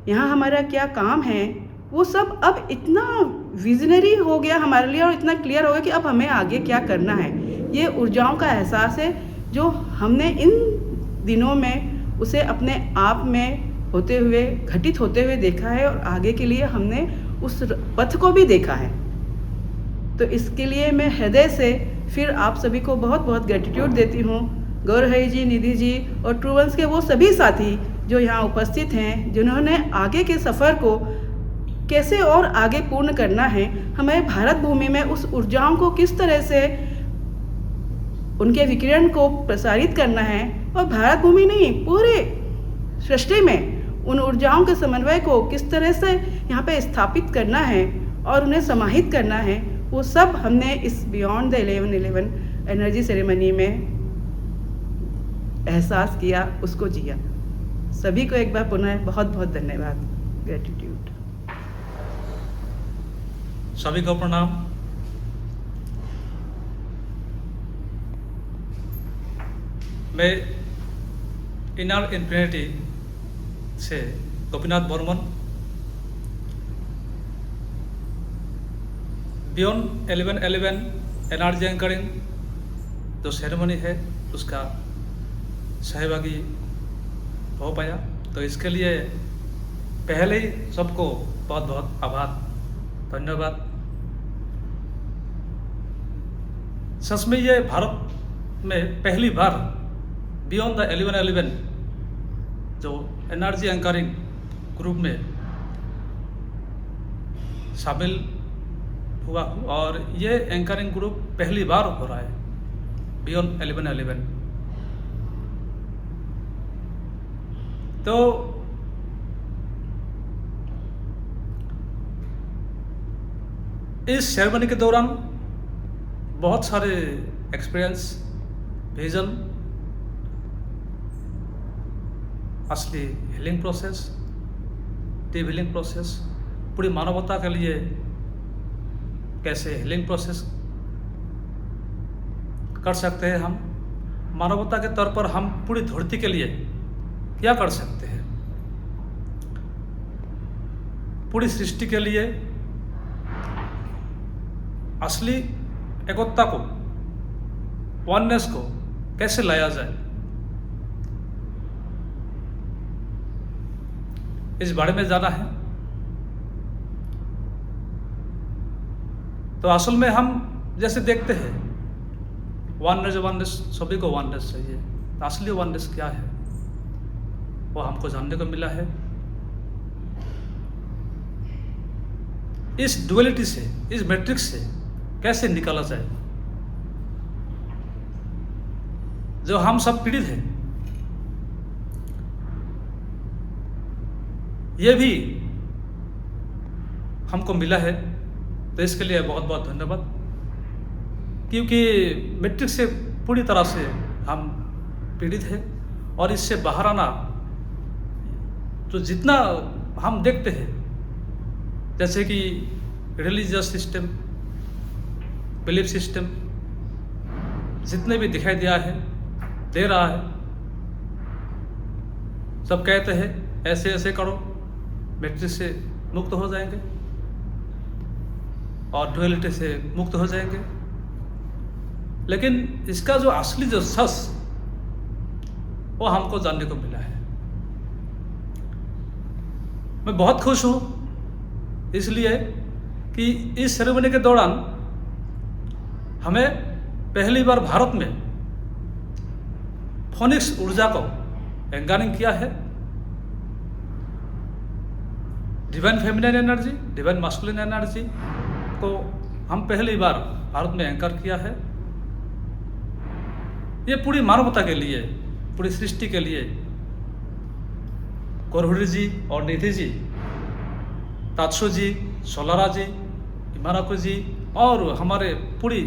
[SPEAKER 2] यहाँ हमारा क्या काम है, वो सब अब इतना विजनरी हो गया हमारे लिए और इतना क्लियर हो गया कि अब हमें आगे क्या करना है। ये ऊर्जाओं का एहसास है जो हमने इन दिनों में उसे अपने आप में होते हुए, घटित होते हुए देखा है, और आगे के लिए हमने उस पथ को भी देखा है। तो इसके लिए मैं हृदय से फिर आप सभी को बहुत बहुत ग्रेटिट्यूड देती हूँ। गौरहरी जी, निधि जी और ट्रू वंस के वो सभी साथी जो यहाँ उपस्थित हैं, जिन्होंने आगे के सफ़र को कैसे और आगे पूर्ण करना है, हमारे भारत भूमि में उस ऊर्जाओं को किस तरह से उनके विकिरण को प्रसारित करना है, और भारत भूमि नहीं पूरे सृष्टि में उन ऊर्जाओं के समन्वय को किस तरह से यहाँ पे स्थापित करना है और उन्हें समाहित करना है, वो सब हमने इस बियॉन्ड द 11 एनर्जी सेरेमनी में एहसास किया, उसको जिया। सभी को एक बार पुनः बहुत बहुत धन्यवाद, ग्रेटिट्यूड।
[SPEAKER 20] सभी को प्रणाम। मैं इनर इन्फिनिटी से Gopinath Barman beyond 11 energy anchoring जो सेरेमनी है उसका सहभागी हो पाया। तो इसके लिए पहले ही सबको बहुत बहुत आभार, धन्यवाद। सच में ये भारत में पहली बार बियॉन्ड द 11 जो एनर्जी एंकरिंग ग्रुप में शामिल हुआ, और ये एंकरिंग ग्रुप पहली बार हो रहा है बियॉन्ड 11। तो इस सेरेमनी के दौरान बहुत सारे एक्सपीरियंस, विजन, असली healing process, deep healing process, पूरी मानवता के लिए कैसे हीलिंग प्रोसेस कर सकते हैं हम, मानवता के तौर पर हम पूरी धरती के लिए क्या कर सकते हैं, पूरी सृष्टि के लिए असली एकता को, वननेस को कैसे लाया जाए, इस बारे में जाना है। तो असल में हम जैसे देखते हैं वननेस सभी को वननेस चाहिए, तो असली वननेस क्या है वो हमको जानने को मिला है। इस डुअलिटी से, इस मैट्रिक्स से कैसे निकाला जाए, जो हम सब पीड़ित हैं, ये भी हमको मिला है। तो इसके लिए बहुत बहुत धन्यवाद, क्योंकि मैट्रिक्स से पूरी तरह से हम पीड़ित हैं और इससे बाहर आना, तो जितना हम देखते हैं जैसे कि रिलीजियस सिस्टम, बिलीफ सिस्टम जितने भी दिखाई दे रहा है, सब कहते हैं ऐसे ऐसे करो, मैट्रिक्स से मुक्त हो जाएंगे और डुअलिटी से मुक्त हो जाएंगे। लेकिन इसका जो असली जो सच वो हमको जानने को मिला है। मैं बहुत खुश हूँ इसलिए कि इस सेरेमनी के दौरान हमें पहली बार भारत में फोनिक्स ऊर्जा को एंकरिंग किया है। Divine feminine energy, divine masculine energy को हम पहली बार भारत में एंकर किया है। ये पूरी मानवता के लिए, पूरी सृष्टि के लिए कोरहुरी जी और निधि जी, तात्सु जी, सोलारा जी, इमाराको जी और हमारे पूरी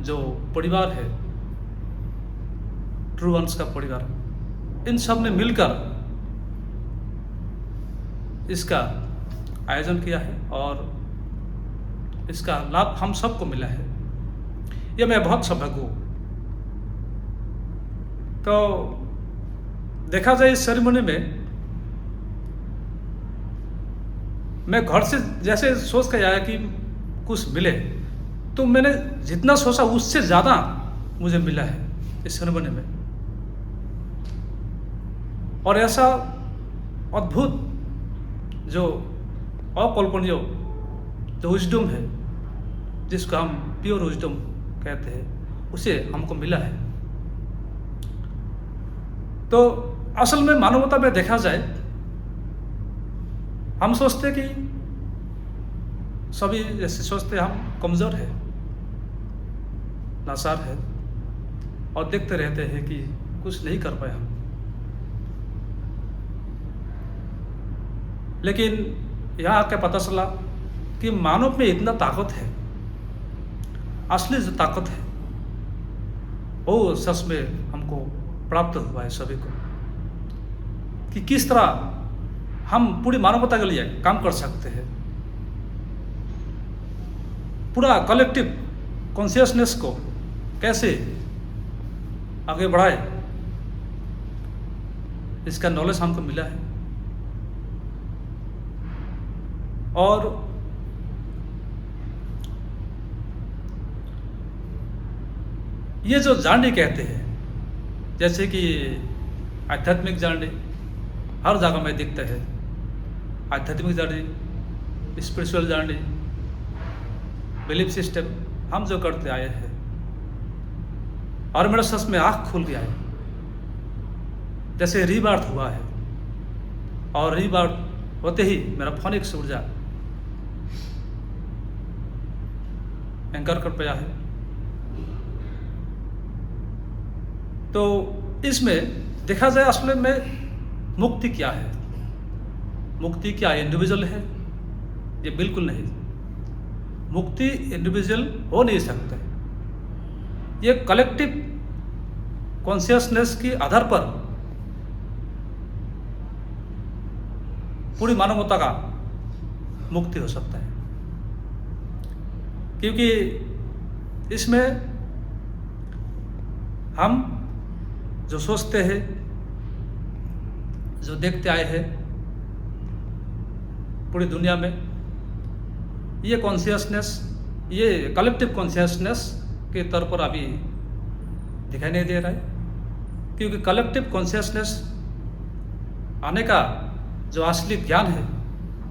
[SPEAKER 20] जो परिवार है, ट्रू वंस का परिवार, इन सब ने मिलकर इसका आयोजन किया है और इसका लाभ हम सबको मिला है। ये मैं बहुत सौभाग्य हूँ। तो देखा जाए इस सेरेमनी में मैं घर से जैसे सोच कर आया कि कुछ मिले, तो मैंने जितना सोचा उससे ज़्यादा मुझे मिला है इस सेरेमनी में। और ऐसा अद्भुत जो अकल्पनीय जो विजडम है, जिसको हम प्योर विजडम कहते हैं, उसे हमको मिला है। तो असल में मानवता में देखा जाए, हम सोचते कि सभी जैसे सोचते हम कमज़ोर है, नासार है और देखते रहते हैं कि कुछ नहीं कर पाए हम। लेकिन यहाँ आके पता चला कि मानव में इतना ताकत है, असली जो ताकत है वो सच में हमको प्राप्त हुआ है सभी को, कि किस तरह हम पूरी मानवता के लिए काम कर सकते हैं। पूरा कलेक्टिव कॉन्शियसनेस को कैसे आगे बढ़ाए, इसका नॉलेज हमको मिला है। और ये जो जर्नी कहते हैं, जैसे कि आध्यात्मिक जर्नी हर जगह में दिखता है, आध्यात्मिक journey, spiritual journey, belief system हम जो करते आए हैं, और मेरा सच में आँख खुल गया है। जैसे रीबर्थ हुआ है और रीबर्थ होते ही मेरा फोनिक्स ऊर्जा एंकर कर पाया है। तो इसमें देखा जाए असल में मुक्ति क्या है, मुक्ति क्या इंडिविजुअल है? ये बिल्कुल नहीं। मुक्ति इंडिविजुअल हो नहीं सकता। ये कलेक्टिव कॉन्शियसनेस के आधार पर पूरी मानवता का मुक्ति हो सकता है, क्योंकि इसमें हम जो सोचते हैं, जो देखते आए हैं पूरी दुनिया में, ये कॉन्शियसनेस, ये कलेक्टिव कॉन्शियसनेस के तौर पर अभी दिखाई नहीं दे रहा है, क्योंकि कलेक्टिव कॉन्शियसनेस आने का जो असली ज्ञान है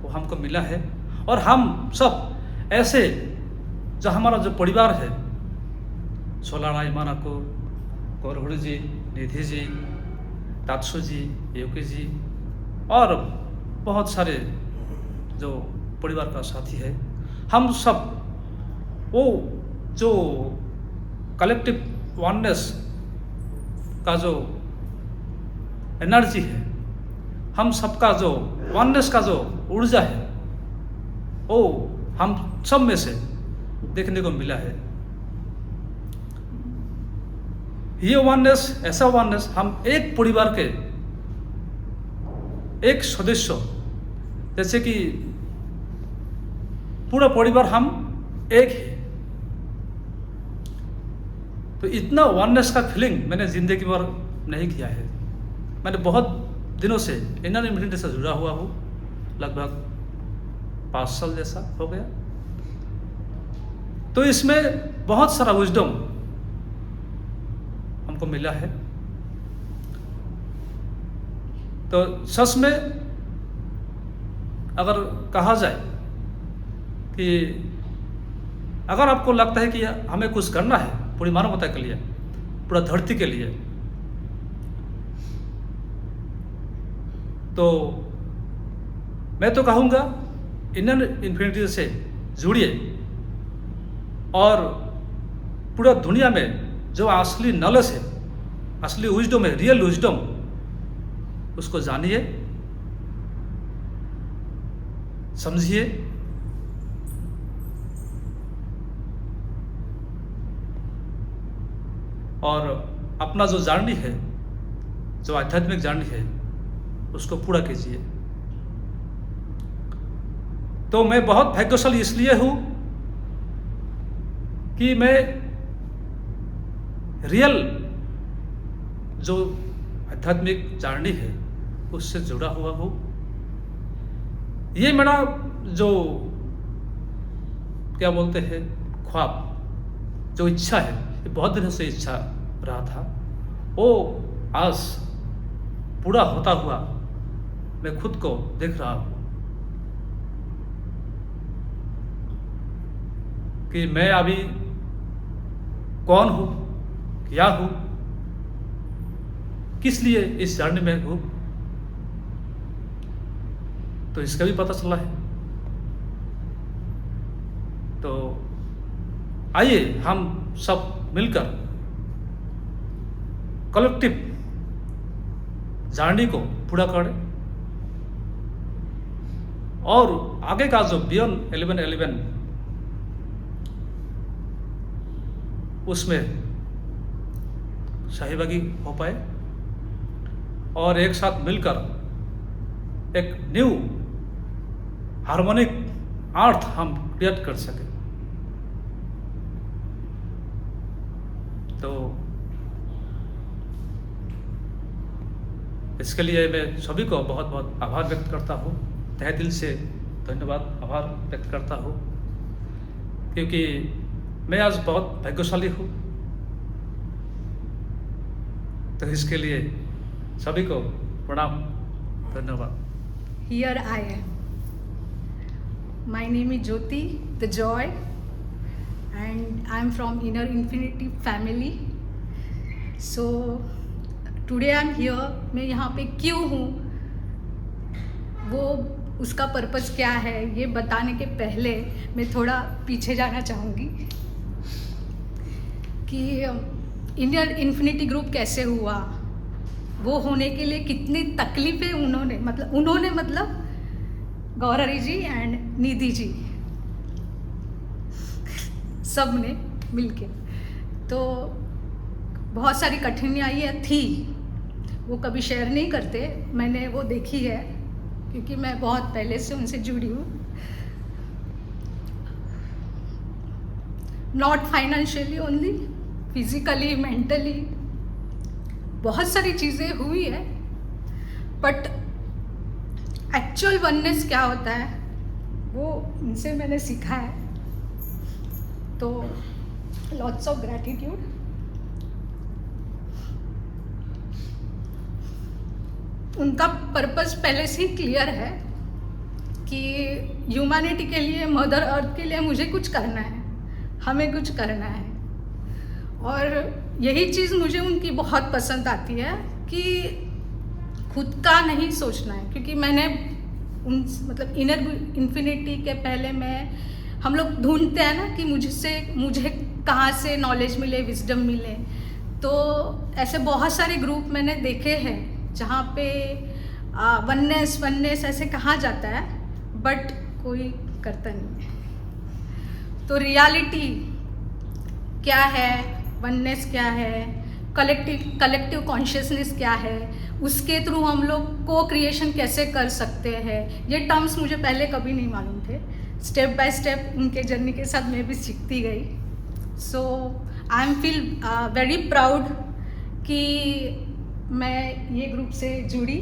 [SPEAKER 20] वो हमको मिला है। और हम सब ऐसे जो हमारा जो परिवार है, सोलाराई मानाको, गौरहुड़ी जी, निधि जी, तात्सु जी, योकी जी और बहुत सारे जो परिवार का साथी है, हम सब वो जो कलेक्टिव वननेस का जो एनर्जी है, हम सबका जो वननेस का जो ऊर्जा है, वो हम सब में से देखने को मिला है। ये वननेस, ऐसा वननेस, हम एक परिवार के एक सदस्य, जैसे कि पूरा परिवार हम एक है। तो इतना वननेस का फीलिंग मैंने जिंदगी भर नहीं किया है। मैंने बहुत दिनों से इनर इन्फिनिटी से जुड़ा हुआ हूँ, लगभग 5 साल जैसा हो गया। तो इसमें बहुत सारा विजडम हमको मिला है। तो सच में अगर कहा जाए कि अगर आपको लगता है कि हमें कुछ करना है पूरी मानवता के लिए, पूरा धरती के लिए, तो मैं तो कहूँगा इनर इन्फिनिटी से जुड़िए और पूरा दुनिया में जो असली नॉलेज है, असली विजडम है, रियल विजडम, उसको जानिए, समझिए और अपना जो जर्नी है, जो आध्यात्मिक जर्नी है, उसको पूरा कीजिए। तो मैं बहुत भाग्यशाली इसलिए हूँ कि मैं रियल जो आध्यात्मिक जर्नी है उससे जुड़ा हुआ हूँ। ये मेरा जो क्या बोलते हैं ख्वाब, जो इच्छा है, ये बहुत दिनों से इच्छा रहा था, वो आज पूरा होता हुआ मैं खुद को देख रहा हूँ कि मैं अभी कौन हूँ, क्या हूँ, किस लिए इस जर्नी में हूँ, तो इसका भी पता चला है। तो आइए हम सब मिलकर कलेक्टिव जर्नी को पूरा करें और आगे का जो बियॉन्ड 1111 उसमें सहभागी हो पाए और एक साथ मिलकर एक न्यू हार्मोनिक अर्थ हम क्रिएट कर सके। तो इसके लिए मैं सभी को बहुत बहुत आभार व्यक्त करता हूँ, तहे दिल से धन्यवाद, आभार व्यक्त करता हूँ, क्योंकि मैं आज बहुत भाग्यशाली हूँ। तो इसके लिए सभी को प्रणाम, धन्यवाद।
[SPEAKER 3] Here I am. My name is Jyoti, the Joy, and I am from Inner Infinity family. So today I am here. मैं यहाँ पे क्यों हूँ, वो उसका पर्पस क्या है, ये बताने के पहले मैं थोड़ा पीछे जाना चाहूँगी कि इंडियन इन्फिनिटी ग्रुप कैसे हुआ, वो होने के लिए कितनी तकलीफ़ें उन्होंने मतलब गौरहरी जी एंड निधि जी सब ने मिलके, तो बहुत सारी कठिनाइयाँ थी, वो कभी शेयर नहीं करते, मैंने वो देखी है क्योंकि मैं बहुत पहले से उनसे जुड़ी हूँ। Not financially only, physically, mentally बहुत सारी चीज़ें हुई है, बट एक्चुअल वननेस क्या होता है वो उनसे मैंने सीखा है। तो लॉट्स ऑफ ग्रैटिट्यूड। उनका पर्पस पहले से ही क्लियर है कि ह्यूमैनिटी के लिए, मदर अर्थ के लिए मुझे कुछ करना है।
[SPEAKER 21] हमें कुछ करना है। और यही चीज़ मुझे उनकी बहुत पसंद आती है कि खुद का नहीं सोचना है, क्योंकि मैंने उन मतलब इनर इन्फिनिटी के पहले हम लोग ढूंढते हैं ना कि मुझे कहाँ से नॉलेज मिले, विजडम मिले। तो ऐसे बहुत सारे ग्रुप मैंने देखे हैं जहाँ पे वननेस ऐसे कहा जाता है, बट कोई करता नहीं है। तो रियलिटी क्या है, वननेस क्या है, कलेक्टिव कॉन्शियसनेस क्या है, उसके थ्रू हम लोग को क्रिएशन कैसे कर सकते हैं, ये टर्म्स मुझे पहले कभी नहीं मालूम थे। स्टेप बाय स्टेप उनके जर्नी के साथ मैं भी सीखती गई। So I am feel very proud कि मैं ये ग्रुप से जुड़ी।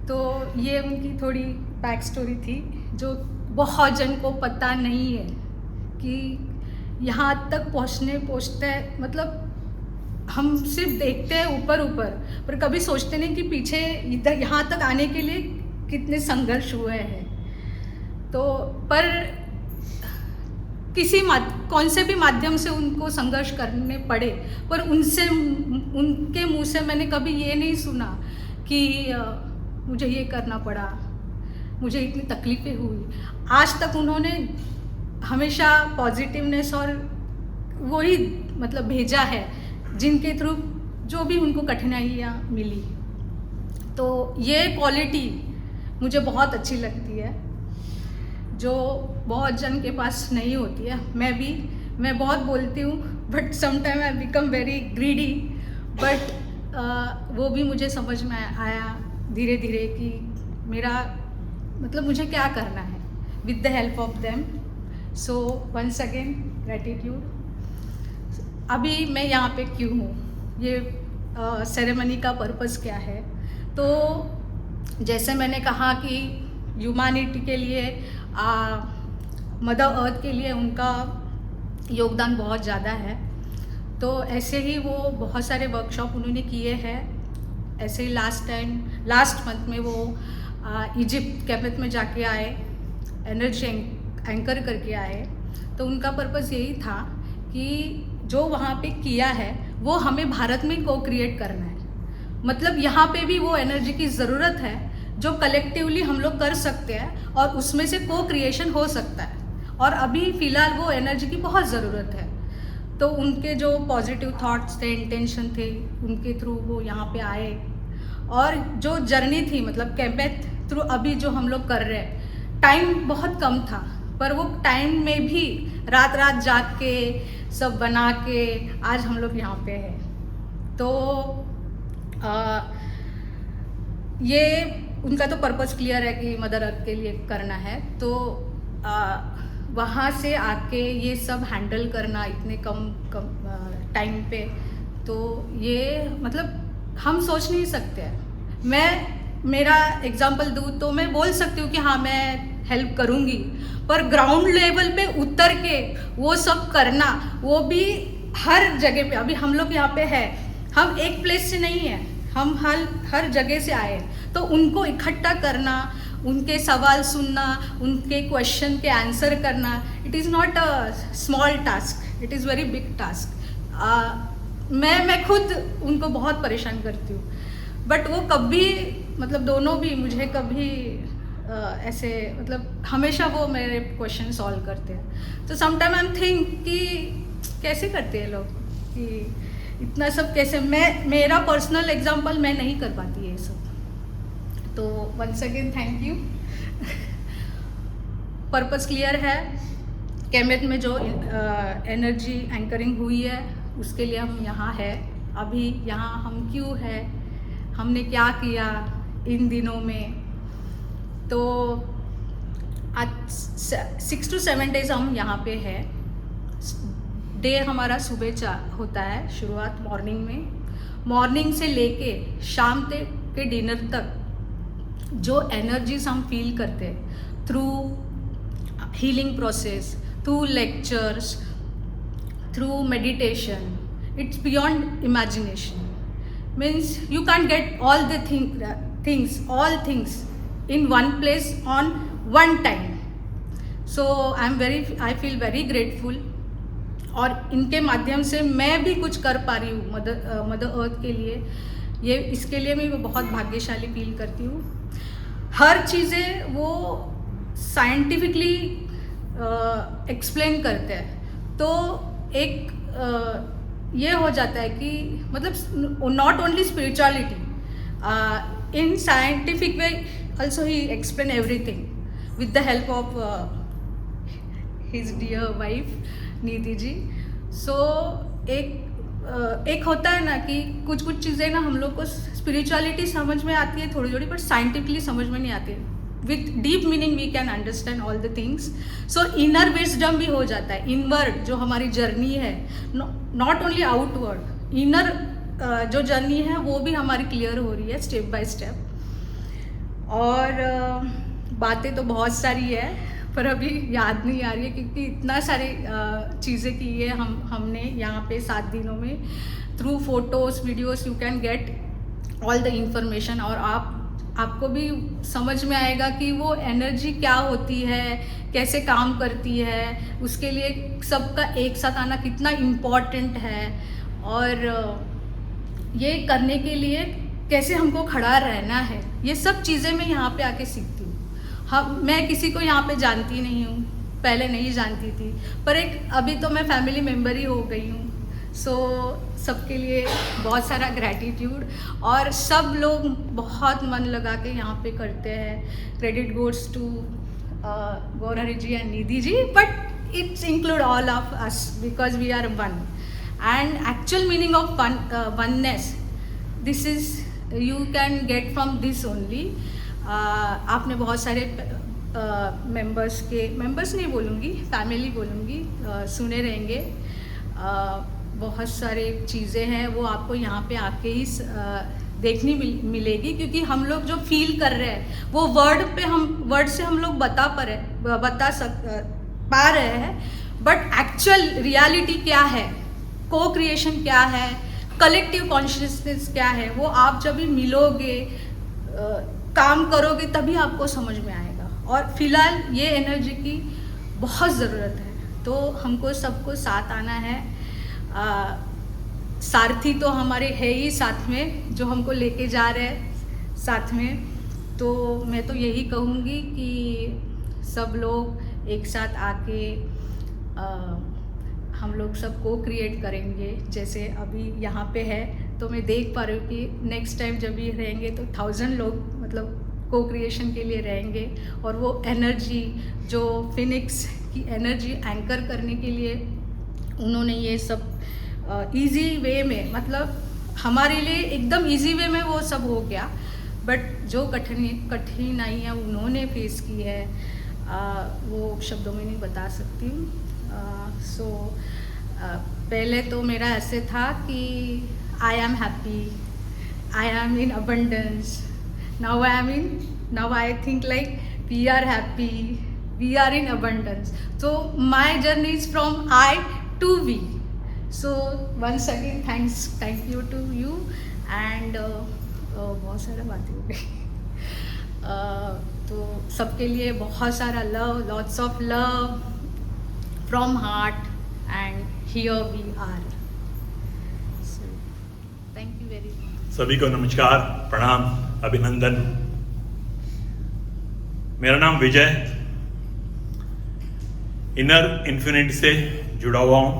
[SPEAKER 21] तो ये उनकी थोड़ी बैक स्टोरी थी जो बहुत जन को पता नहीं है कि यहाँ तक पहुँचते मतलब हम सिर्फ देखते हैं ऊपर पर कभी सोचते नहीं कि पीछे इधर यहाँ तक आने के लिए कितने संघर्ष हुए हैं। तो पर कौन से भी माध्यम से उनको संघर्ष करने पड़े, पर उनके मुंह से मैंने कभी ये नहीं सुना कि मुझे ये करना पड़ा, मुझे इतनी तकलीफ़ें हुई। आज तक उन्होंने हमेशा पॉजिटिवनेस और वही मतलब भेजा है जिनके थ्रू जो भी उनको कठिनाइयाँ मिली। तो ये क्वालिटी मुझे बहुत अच्छी लगती है जो बहुत जन के पास नहीं होती है। मैं बहुत बोलती हूँ, but sometime I become very greedy, but वो भी मुझे समझ में आया धीरे धीरे कि मेरा मतलब मुझे क्या करना है with the help of them. So once again gratitude. अभी मैं यहाँ पे क्यों हूँ, ये सेरेमनी का पर्पस क्या है। तो जैसे मैंने कहा कि ह्यूमैनिटी के लिए मदर अर्थ के लिए उनका योगदान बहुत ज़्यादा है। तो ऐसे ही वो बहुत सारे वर्कशॉप उन्होंने किए हैं। ऐसे ही लास्ट मंथ में वो इजिप्ट कैपेट में जाके आए, एनर्जी एंकर करके आए। तो उनका पर्पस यही था कि जो वहाँ पे किया है वो हमें भारत में को क्रिएट करना है। मतलब यहाँ पे भी वो एनर्जी की ज़रूरत है जो कलेक्टिवली हम लोग कर सकते हैं और उसमें से को क्रिएशन हो सकता है। और अभी फ़िलहाल वो एनर्जी की बहुत ज़रूरत है। तो उनके जो पॉजिटिव थॉट्स थे, इंटेंशन थे, उनके थ्रू वो यहाँ पे आए। और जो जर्नी थी मतलब कैम्पेथ थ्रू अभी जो हम लोग कर रहे हैं, टाइम बहुत कम था, पर वो टाइम में भी रात जाग के सब बना के आज हम लोग यहाँ पे हैं। तो ये उनका तो पर्पस क्लियर है कि मदर अर्थ के लिए करना है। तो वहाँ से आके ये सब हैंडल करना इतने कम टाइम पे, तो ये मतलब हम सोच नहीं सकते हैं। मेरा एग्जांपल दूँ तो मैं बोल सकती हूँ कि हाँ मैं हेल्प करूँगी, पर ग्राउंड लेवल पे उतर के वो सब करना, वो भी हर जगह पे। अभी हम लोग यहाँ पे है, हम एक प्लेस से नहीं है, हम हर जगह से आए। तो उनको इकट्ठा करना, उनके सवाल सुनना, उनके क्वेश्चन के आंसर करना, it is not a small task, it is very big task. मैं खुद उनको बहुत परेशान करती हूँ, बट वो कभी मतलब दोनों भी मुझे कभी ऐसे मतलब हमेशा वो मेरे क्वेश्चन सॉल्व करते हैं। तो समटाइम आई एम थिंक कि कैसे करते हैं लोग, कि इतना सब कैसे। मेरा पर्सनल एग्जांपल मैं नहीं कर पाती है ये सब। तो once again thank you. Purpose clear है। कैम्पेथ में जो एनर्जी एंकरिंग हुई है उसके लिए हम यहाँ है। अभी यहाँ हम क्यों है, हमने क्या किया इन दिनों में। तो आज 6 to 7 days हम यहाँ पे है। डे हमारा सुबह होता है, शुरुआत मॉर्निंग से लेके शाम तक के डिनर तक जो एनर्जीज हम फील करते हैं through healing process, through lectures, through meditation, it's beyond imagination. Means you can get all the things in one place on one time. So I feel very grateful और इनके माध्यम से मैं भी कुछ कर पा रही हूँ मदर अर्थ के लिए, ये इसके लिए मैं बहुत भाग्यशाली फील करती हूँ। हर चीज़ें वो साइंटिफिकली एक्सप्लेन करते हैं, तो एक ये हो जाता है कि मतलब not only spirituality, in scientific way also he explain everything with the help of his dear wife नीति जी। So एक होता है ना कि कुछ चीज़ें ना हम लोग को स्पिरिचुअलिटी समझ में आती है थोड़ी थोड़ी, बट साइंटिफिकली समझ में नहीं आती है। With deep meaning we can understand all the things. So inner wisdom भी हो जाता है, इनवर्ड जो हमारी जर्नी है, नॉट ओनली आउटवर्ड, इनर जो जर्नी है वो भी हमारी क्लियर हो रही है स्टेप बाय स्टेप। और बातें तो बहुत सारी है पर अभी याद नहीं आ रही है, क्योंकि इतना सारे चीज़ें की है हमने यहाँ पे 7 दिनों में। Through photos videos you can get all the information, और आपको भी समझ में आएगा कि वो एनर्जी क्या होती है, कैसे काम करती है, उसके लिए सबका एक साथ आना कितना इम्पॉर्टेंट है, और ये करने के लिए कैसे हमको खड़ा रहना है, ये सब चीज़ें मैं यहाँ पे आके सीखती हूँ। मैं किसी को यहाँ पे जानती नहीं हूँ, पहले नहीं जानती थी, पर अभी तो मैं फैमिली मेम्बर ही हो गई हूँ। सो सबके लिए बहुत सारा ग्रैटिट्यूड, और सब लोग बहुत मन लगा के यहाँ पे करते हैं। Credit goes to Gaurhari ji and Nidhi ji, but it's include all of us because we are one, and actual meaning of oneness this is you can get from this only. आपने बहुत सारे मेंबर्स नहीं बोलूँगी, फैमिली बोलूँगी, सुने रहेंगे। बहुत सारे चीज़ें हैं वो आपको यहाँ पे आके ही देखनी मिलेगी, क्योंकि हम लोग जो फील कर रहे हैं वो वर्ड से हम लोग बता पा रहे हैं, बट एक्चुअल रियलिटी क्या है, को क्रिएशन क्या है, कलेक्टिव कॉन्शियसनेस क्या है, वो आप जब भी मिलोगे, काम करोगे, तभी आपको समझ में आएगा। और फिलहाल ये एनर्जी की बहुत ज़रूरत है, तो हमको सबको साथ आना है। सारथी तो हमारे है ही साथ में, जो हमको लेके जा रहे हैं साथ में। तो मैं तो यही कहूँगी कि सब लोग एक साथ आके हम लोग सब को क्रिएट करेंगे। जैसे अभी यहाँ पे है तो मैं देख पा रही हूँ कि नेक्स्ट टाइम जब भी रहेंगे तो 1000 लोग मतलब को क्रिएशन के लिए रहेंगे, और वो एनर्जी जो फिनिक्स की एनर्जी एंकर करने के लिए उन्होंने ये सब इजी वे में, मतलब हमारे लिए एकदम इजी वे में वो सब हो गया, बट जो कठिनाइयाँ उन्होंने फेस की है वो शब्दों में नहीं बता सकती हूँ। पहले तो मेरा ऐसे था कि I am happy, I am in abundance, now I think like we are happy, we are in abundance. So my journey is from I to we. So once again thank you to you, and बहुत सारा बातें हो गई। तो सबके लिए बहुत सारा love, lots of love from heart, and here we are. So thank you very much.
[SPEAKER 1] सभी को नमस्कार, प्रणाम, अभिनंदन। मेरा नाम विजय, इनर इन्फिनिटी से जुड़ा हुआ हूँ।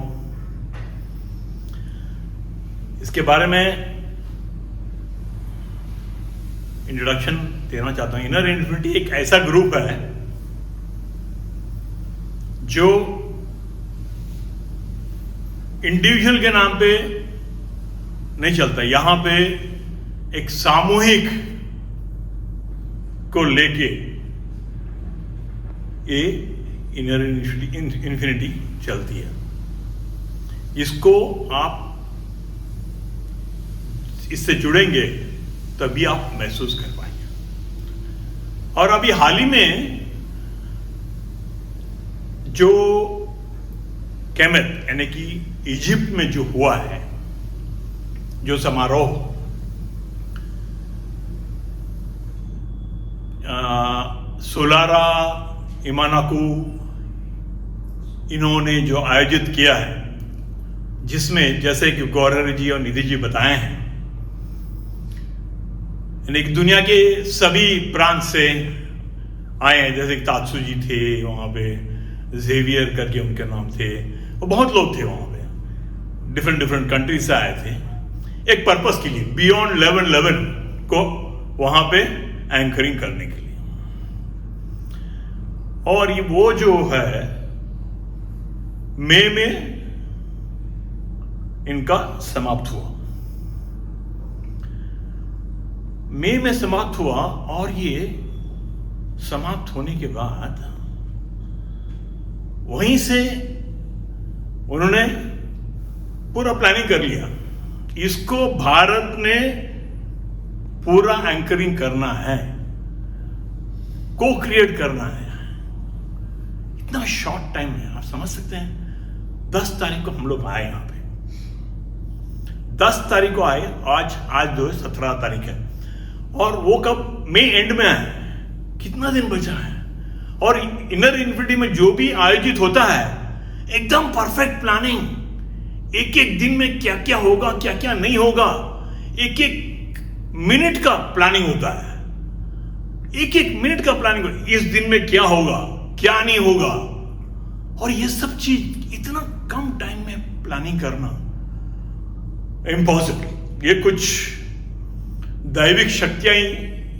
[SPEAKER 1] इसके बारे में इंट्रोडक्शन देना चाहता हूँ। इनर इन्फिनिटी एक ऐसा ग्रुप है जो इंडिविजुअल के नाम पे नहीं चलता। यहाँ पे एक सामूहिक को लेके ये इनर इन्फिनिटी चलती है। इसको आप इससे जुड़ेंगे तभी आप महसूस कर पाएंगे। और अभी हाल ही में जो केमेत यानी कि इजिप्ट में जो हुआ है, जो समारोह सोलारा इमानाकू इन्होंने जो आयोजित किया है, जिसमें जैसे कि गौरहरि जी और निधि जी बताए हैं, यानी दुनिया के सभी प्रांत से आए हैं। जैसे तात्सु जी थे वहाँ पे, जेवियर करके उनके नाम थे, और बहुत लोग थे वहाँ पे, डिफरेंट डिफरेंट कंट्री से आए थे एक पर्पस के लिए, बियॉन्ड 11/11 को वहाँ पे एंकरिंग करने के लिए। और ये वो जो है मई में इनका समाप्त हुआ, मई में समाप्त हुआ। और ये समाप्त होने के बाद वहीं से उन्होंने पूरा प्लानिंग कर लिया, इसको भारत ने पूरा एंकरिंग करना है, को क्रिएट करना है। इतना शॉर्ट टाइम है, आप समझ सकते हैं। 10 तारीख को हम लोग आए यहाँ पे, 10 तारीख को आए, आज 17 तारीख है, और वो कब मई एंड में आए, कितना दिन बचा है। और इनर इन्फिनिटी में जो भी आयोजित होता है एकदम परफेक्ट प्लानिंग, एक एक दिन में क्या क्या होगा क्या क्या नहीं होगा, एक एक मिनट का प्लानिंग होता है, एक एक मिनट का प्लानिंग, इस दिन में क्या होगा क्या नहीं होगा। और ये सब चीज इतना कम टाइम में प्लानिंग करना इम्पॉसिबल। ये कुछ दैविक शक्तियां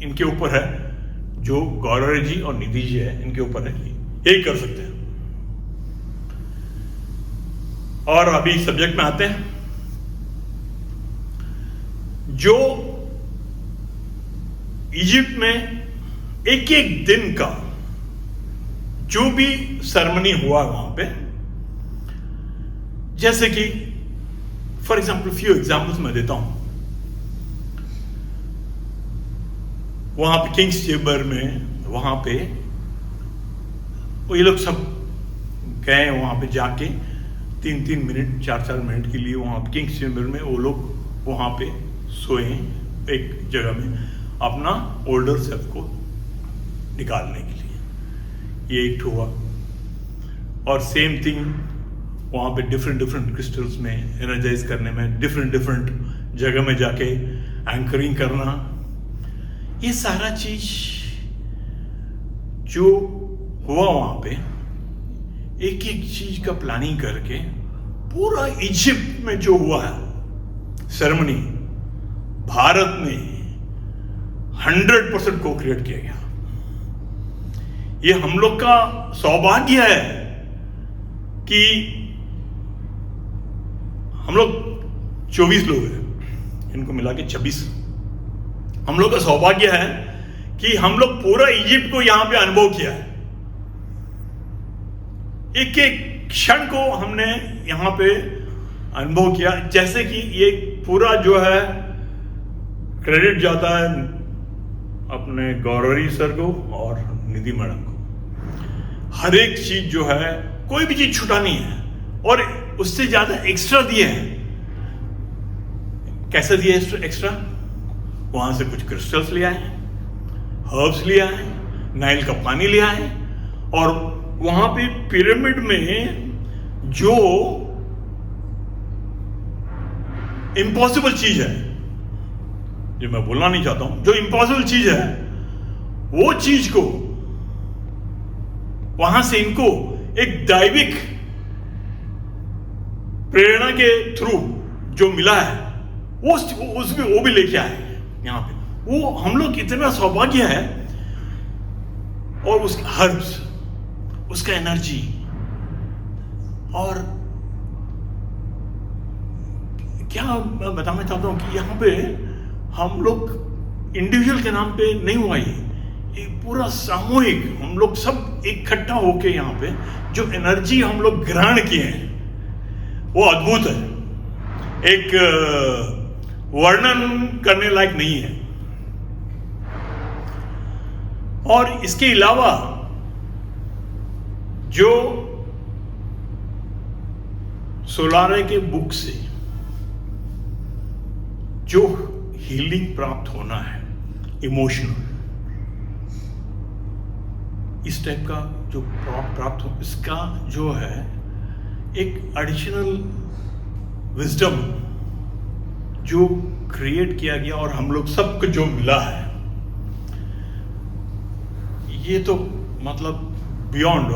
[SPEAKER 1] इनके ऊपर है, जो गौरहरि जी और निधि जी है इनके ऊपर है, यही कर सकते हैं। और अभी सब्जेक्ट में आते हैं। जो इजिप्ट में एक एक दिन का जो भी सेरेमनी हुआ वहां पे, जैसे कि फॉर एग्जाम्पल फ्यू एग्जाम्पल्स मैं देता हूं। वहां पे किंग्स चेंबर में, वहां पे वो ये लोग सब गए, वहां पे जाके 3-3 मिनट 4-4 मिनट के लिए वहां पे किंग्स चेंबर में वो लोग वहां पे सोए एक जगह में अपना ओल्डर सेल्फ को निकालने के लिए। ये एक हुआ। और सेम थिंग वहाँ पे डिफरेंट डिफरेंट क्रिस्टल्स में एनर्जाइज करने में, डिफरेंट डिफरेंट जगह में जाके एंकरिंग करना, ये सारा चीज जो हुआ वहाँ पे, एक एक चीज का प्लानिंग करके पूरा इजिप्ट में जो हुआ है सेरेमनी, भारत में 100% को क्रिएट किया गया। ये हम लोग का सौभाग्य है कि हम लोग 24 लोग हैं, इनको मिला के 26। हम लोग का सौभाग्य है कि हम लोग पूरा इजिप्ट को यहां पे अनुभव किया है। एक एक क्षण को हमने यहां पे अनुभव किया। जैसे कि ये पूरा जो है क्रेडिट जाता है अपने गौरहरि सर को और निधि मैडम को। हर एक चीज जो है, कोई भी चीज छूटा नहीं है, और उससे ज्यादा एक्स्ट्रा दिए हैं। कैसे दिए एक्स्ट्रा? वहां से कुछ क्रिस्टल्स ले आए, हर्ब्स ले आए, नाइल का पानी ले आए, और वहां पे पिरामिड में जो इम्पॉसिबल चीज है, जो मैं बोलना नहीं चाहता हूं, जो इम्पॉसिबल चीज है, वो चीज को वहां से इनको एक दैविक प्रेरणा के थ्रू जो मिला है, वो भी लेके आए यहां पे। वो हम लोग इतना सौभाग्य है, और उस हर्ब्स, उसका एनर्जी, और क्या मैं बताना चाहता हूं कि यहां पे हम लोग इंडिविजुअल के नाम पे नहीं हुआ, ये पूरा सामूहिक हम लोग सब इकट्ठा होके यहाँ पे जो एनर्जी हम लोग ग्रहण किए हैं, वो अद्भुत है, एक वर्णन करने लायक नहीं है। और इसके अलावा जो सोलारे के बुक से जो हीलिंग प्राप्त होना है, इमोशनल, इस टाइप का जो प्राप्त हो, इसका जो है एक एडिशनल विजडम जो क्रिएट किया गया और हम लोग सबको जो मिला है, ये तो मतलब बियॉन्ड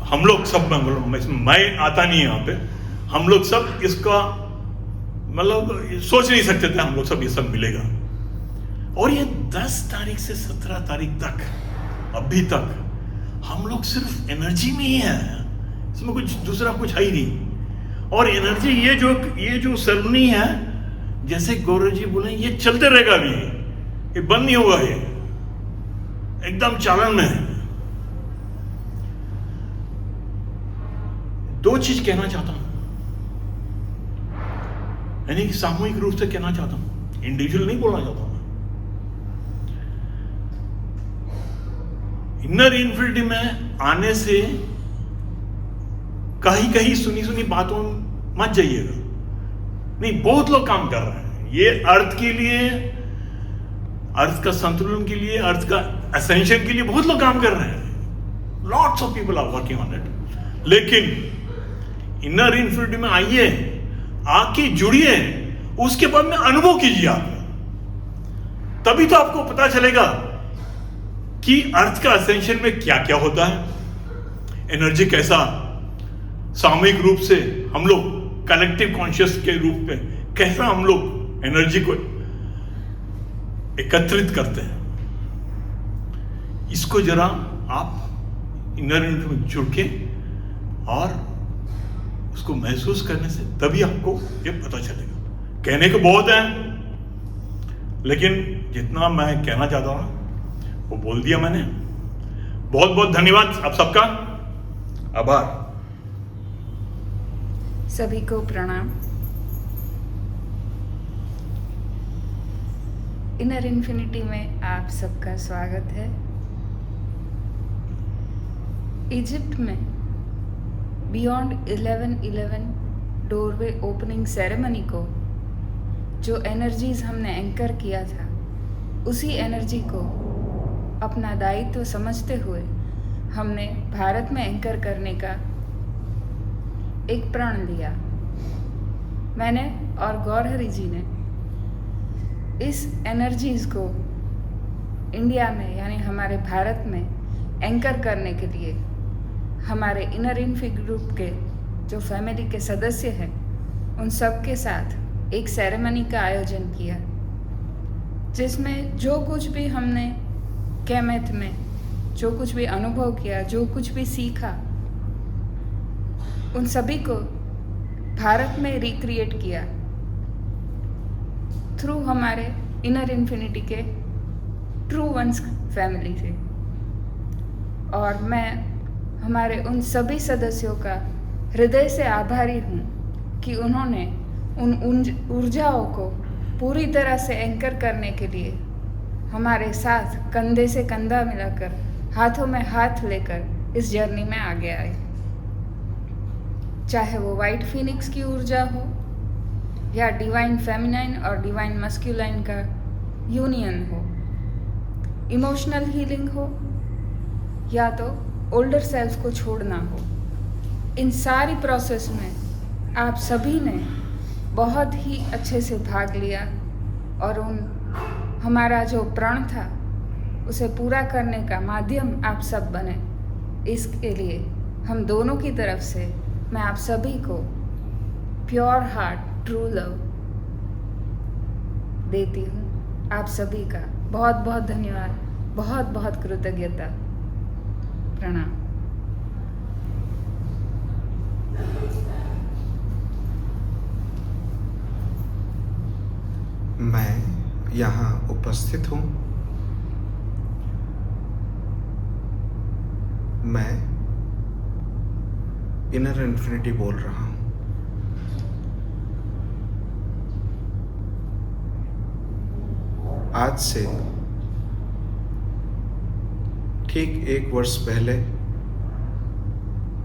[SPEAKER 1] हम लोग सब मैं आता नहीं यहाँ पे, हम लोग सब इसका मतलब सोच नहीं सकते थे हम लोग सब ये सब मिलेगा। और ये 10 तारीख से 17 तारीख तक अभी तक हम लोग सिर्फ एनर्जी में ही है, इसमें कुछ दूसरा कुछ है ही नहीं। और एनर्जी ये जो सेरेमनी है, जैसे गौरव जी बोले, ये चलते रहेगा अभी, ये बंद नहीं होगा, ये एकदम चालन में है। 2 चीज कहना चाहता हूं, यानी कि सामूहिक रूप से कहना चाहता हूं, इंडिविजुअल नहीं बोलना चाहता हूं। इनर इन्फिनिटी में आने से कहीं सुनी बातों मत जाइएगा। नहीं, बहुत लोग काम कर रहे हैं ये अर्थ के लिए, अर्थ का संतुलन के लिए, अर्थ का असेंशन के लिए बहुत लोग काम कर रहे हैं। Lots of people are working on it. लेकिन इनर इन्फिनिटी में आइए, आके जुड़िए, उसके बाद में अनुभव कीजिए आप, तभी तो आपको पता चलेगा कि अर्थ का असेंशन में क्या क्या होता है, एनर्जी कैसा सामूहिक रूप से हम लोग कलेक्टिव कॉन्शियस के रूप में कैसा हम लोग एनर्जी को एकत्रित करते हैं। इसको जरा आप इनर इन्फिनिटी में जुड़ के और उसको महसूस करने से तभी आपको ये पता चलेगा। कहने को बहुत है, लेकिन जितना मैं कहना चाहता हूं वो बोल दिया मैंने। बहुत बहुत धन्यवाद आप सबका, आभार।
[SPEAKER 7] सभी को प्रणाम। इनर इन्फिनिटी में आप सबका स्वागत है। इजिप्ट में बियॉन्ड 11/11 डोरवे ओपनिंग सेरेमनी को जो एनर्जीज हमने एंकर किया था, उसी एनर्जी को अपना दायित्व समझते हुए हमने भारत में एंकर करने का एक प्रण लिया। मैंने और गौरहरी जी ने इस एनर्जीज को इंडिया में यानी हमारे भारत में एंकर करने के लिए हमारे इनर इन्फिनिटी ग्रुप के जो फैमिली के सदस्य हैं उन सब के साथ एक सेरेमनी का आयोजन किया, जिसमें जो कुछ भी हमने केमेथ में जो कुछ भी अनुभव किया, जो कुछ भी सीखा, उन सभी को भारत में रिक्रिएट किया थ्रू हमारे इनर इन्फिनिटी के ट्रू वंस फैमिली से। और मैं हमारे उन सभी सदस्यों का हृदय से आभारी हूँ कि उन्होंने उन ऊर्जाओं को पूरी तरह से एंकर करने के लिए हमारे साथ कंधे से कंधा मिलाकर, हाथों में हाथ लेकर इस जर्नी में आगे आए। चाहे वो वाइट फीनिक्स की ऊर्जा हो या डिवाइन फेमिनाइन और डिवाइन मस्कुलाइन का यूनियन हो, इमोशनल हीलिंग हो या तो ओल्डर सेल्फ को छोड़ना हो, इन सारी प्रोसेस में आप सभी ने बहुत ही अच्छे से भाग लिया और हमारा जो प्रण था उसे पूरा करने का माध्यम आप सब बने। इसके लिए हम दोनों की तरफ से मैं आप सभी को प्योर हार्ट ट्रू लव देती हूँ। आप सभी का बहुत बहुत धन्यवाद, बहुत बहुत कृतज्ञता, प्रणाम।
[SPEAKER 12] मैं यहाँ उपस्थित हूँ। मैं इनर इन्फिनिटी बोल रहा हूँ। आज से ठीक 1 वर्ष पहले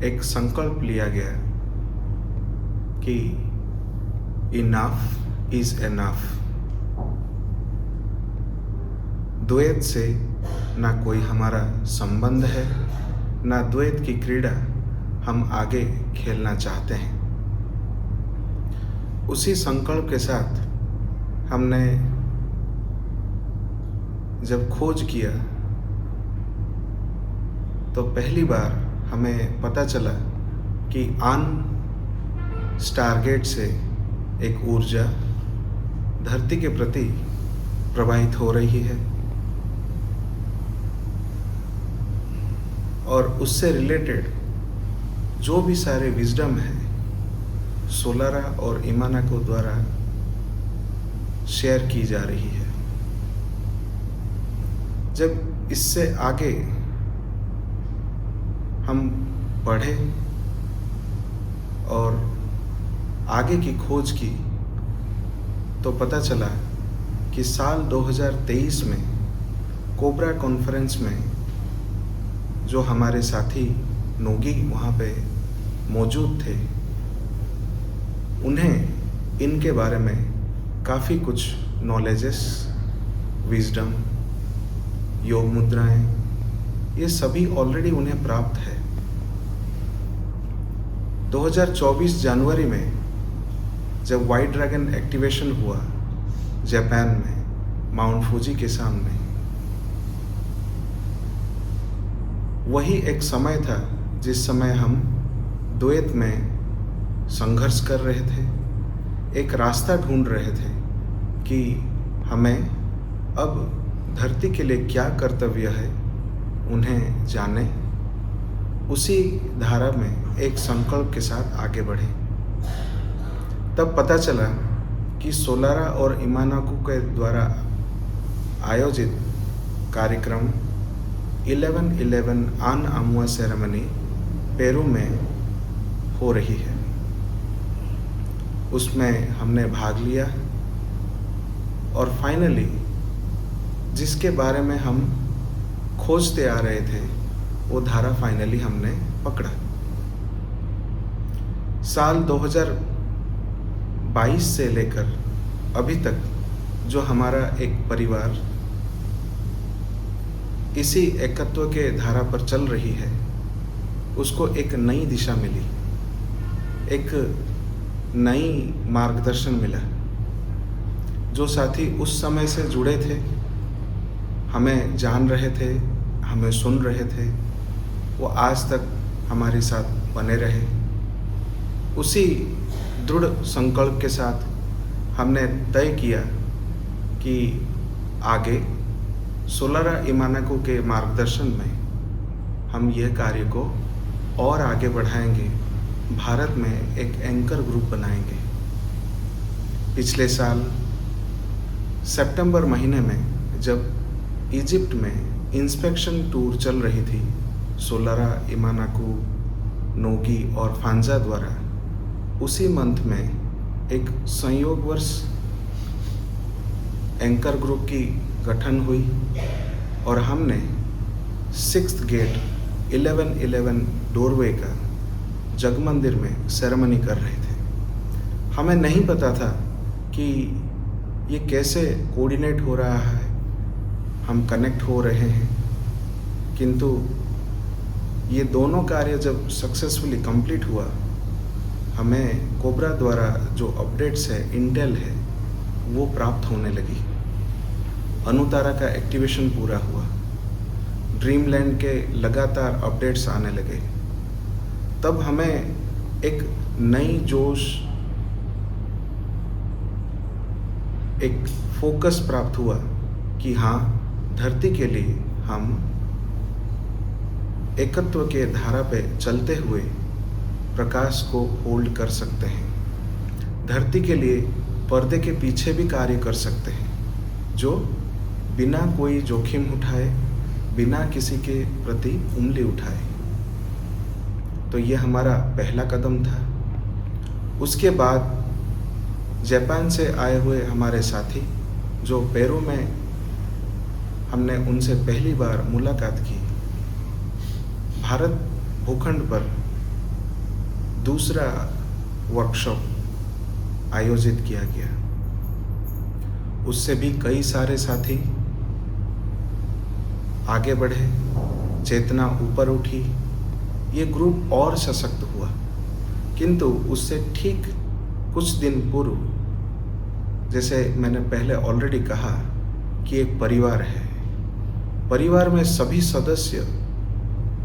[SPEAKER 12] एक संकल्प लिया गया कि इनफ इज एनफ। द्वैत से ना कोई हमारा संबंध है, ना द्वैत की क्रीड़ा हम आगे खेलना चाहते हैं।
[SPEAKER 11] उसी संकल्प के साथ हमने जब खोज किया तो पहली बार हमें पता चला कि ऑन स्टारगेट से एक ऊर्जा धरती के प्रति प्रवाहित हो रही है और उससे रिलेटेड जो भी सारे विजडम है सोलारा और इमानाको द्वारा शेयर की जा रही है। जब इससे आगे हम पढ़े और आगे की खोज की तो पता चला कि साल 2023 में कोबरा कॉन्फ्रेंस में जो हमारे साथी नोगी वहाँ पे मौजूद थे, उन्हें इनके बारे में काफ़ी कुछ नॉलेजेस, विजडम, योग मुद्राएं, ये सभी ऑलरेडी उन्हें प्राप्त है। 2024 जनवरी में जब व्हाइट ड्रैगन एक्टिवेशन हुआ जापान में माउंट फूजी के सामने, वही एक समय था जिस समय हम द्वैत में संघर्ष कर रहे थे, एक रास्ता ढूंढ रहे थे कि हमें अब धरती के लिए क्या कर्तव्य है उन्हें जाने। उसी धारा में एक संकल्प के साथ आगे बढ़े। तब पता चला कि सोलारा और इमानाको के द्वारा आयोजित कार्यक्रम 11/11 आन अमुआ सेरेमनी पेरू में हो रही है। उसमें हमने भाग लिया और फाइनली जिसके बारे में हम खोजते आ रहे थे वो धारा फाइनली हमने पकड़ा। साल 2022 से लेकर अभी तक जो हमारा एक परिवार इसी एकत्व के धारा पर चल रही है, उसको एक नई दिशा मिली, एक नई मार्गदर्शन मिला। जो साथी उस समय से जुड़े थे, हमें जान रहे थे, हमें सुन रहे थे, वो आज तक हमारे साथ बने रहे। उसी दृढ़ संकल्प के साथ हमने तय किया कि आगे सोलारा इमानाको के मार्गदर्शन में हम यह कार्य को और आगे बढ़ाएंगे, भारत में एक एंकर ग्रुप बनाएंगे। पिछले साल सितंबर महीने में जब इजिप्ट में इंस्पेक्शन टूर चल रही थी सोलारा, इमानाको, नोगी और फांजा द्वारा, उसी मंथ में एक संयोगवश एंकर ग्रुप की गठन हुई और हमने 6th गेट 11/11 डोरवे का जगमंदिर में सेरेमनी कर रहे थे। हमें नहीं पता था कि ये कैसे कोऑर्डिनेट हो रहा है, हम कनेक्ट हो रहे हैं, किंतु ये दोनों कार्य जब सक्सेसफुली कंप्लीट हुआ, हमें कोबरा द्वारा जो अपडेट्स है, इंटेल है, वो प्राप्त होने लगी। अनुतारा का एक्टिवेशन पूरा हुआ, ड्रीमलैंड के लगातार अपडेट्स आने लगे। तब हमें एक नई जोश, एक फोकस प्राप्त हुआ कि हाँ, धरती के लिए हम एकत्व के धारा पे चलते हुए प्रकाश को होल्ड कर सकते हैं। धरती के लिए पर्दे के पीछे भी कार्य कर सकते हैं, जो बिना कोई जोखिम उठाए, बिना किसी के प्रति उंगली उठाए। तो ये हमारा पहला कदम था। उसके बाद जापान से आए हुए हमारे साथी जो पेरू में हमने उनसे पहली बार मुलाकात की, भारत भूखंड पर दूसरा वर्कशॉप आयोजित किया गया। उससे भी कई सारे साथी आगे बढ़े, चेतना ऊपर उठी, ये ग्रुप और सशक्त हुआ। किंतु उससे ठीक
[SPEAKER 4] कुछ दिन पूर्व, जैसे मैंने पहले ऑलरेडी कहा कि एक परिवार है, परिवार में सभी सदस्य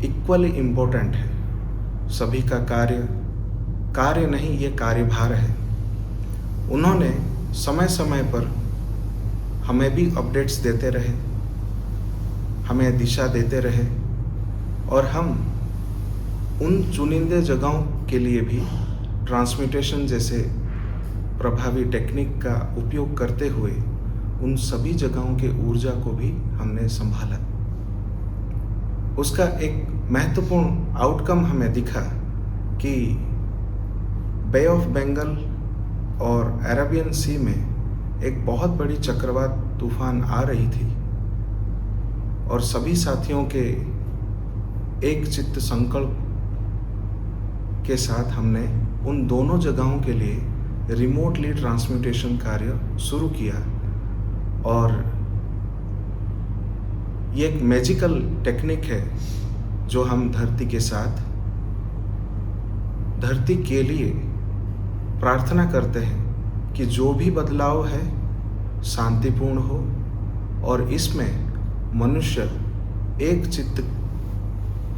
[SPEAKER 4] इक्वली इम्पोर्टेंट है। सभी का कार्य नहीं, ये कार्यभार है। उन्होंने समय समय पर हमें भी अपडेट्स देते रहे, हमें दिशा देते रहे, और हम उन चुनिंदे जगहों के लिए भी ट्रांसमिटेशन जैसे प्रभावी टेक्निक का उपयोग करते हुए उन सभी जगहों के ऊर्जा को भी हमने संभाला। उसका एक महत्वपूर्ण आउटकम हमें दिखा कि बे ऑफ बंगाल और अरेबियन सी में एक बहुत बड़ी चक्रवात तूफान आ रही थी, और सभी साथियों के एक चित्त संकल्प के साथ हमने उन दोनों जगहों के लिए रिमोटली ट्रांसमिटेशन कार्य शुरू किया। और ये एक मैजिकल टेक्निक है जो हम धरती के साथ, धरती के लिए प्रार्थना करते हैं कि जो भी बदलाव है शांतिपूर्ण हो, और इसमें मनुष्य एक चित्त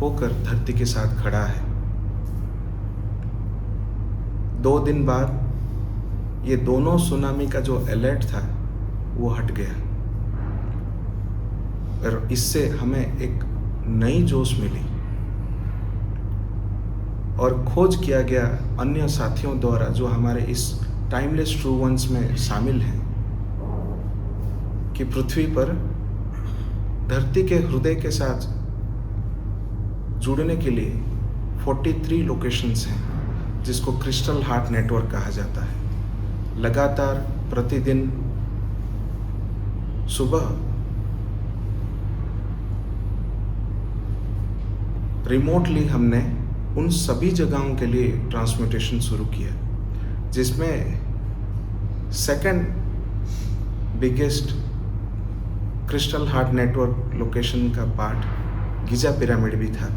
[SPEAKER 4] होकर धरती के साथ खड़ा है। 2 दिन बाद ये दोनों सुनामी का जो अलर्ट था वो हट गया, और इससे हमें एक नई जोश मिली, और खोज किया गया अन्य साथियों द्वारा जो हमारे इस टाइमलेस ट्रू वंस में शामिल हैं कि पृथ्वी पर धरती के हृदय के साथ जुड़ने के लिए 43 लोकेशंस हैं, जिसको क्रिस्टल हार्ट नेटवर्क कहा जाता है। लगातार प्रतिदिन सुबह रिमोटली हमने उन सभी जगहों के लिए ट्रांसमिटेशन शुरू किया, जिसमें second biggest crystal heart network location का पार्ट गिजा पिरामिड भी था।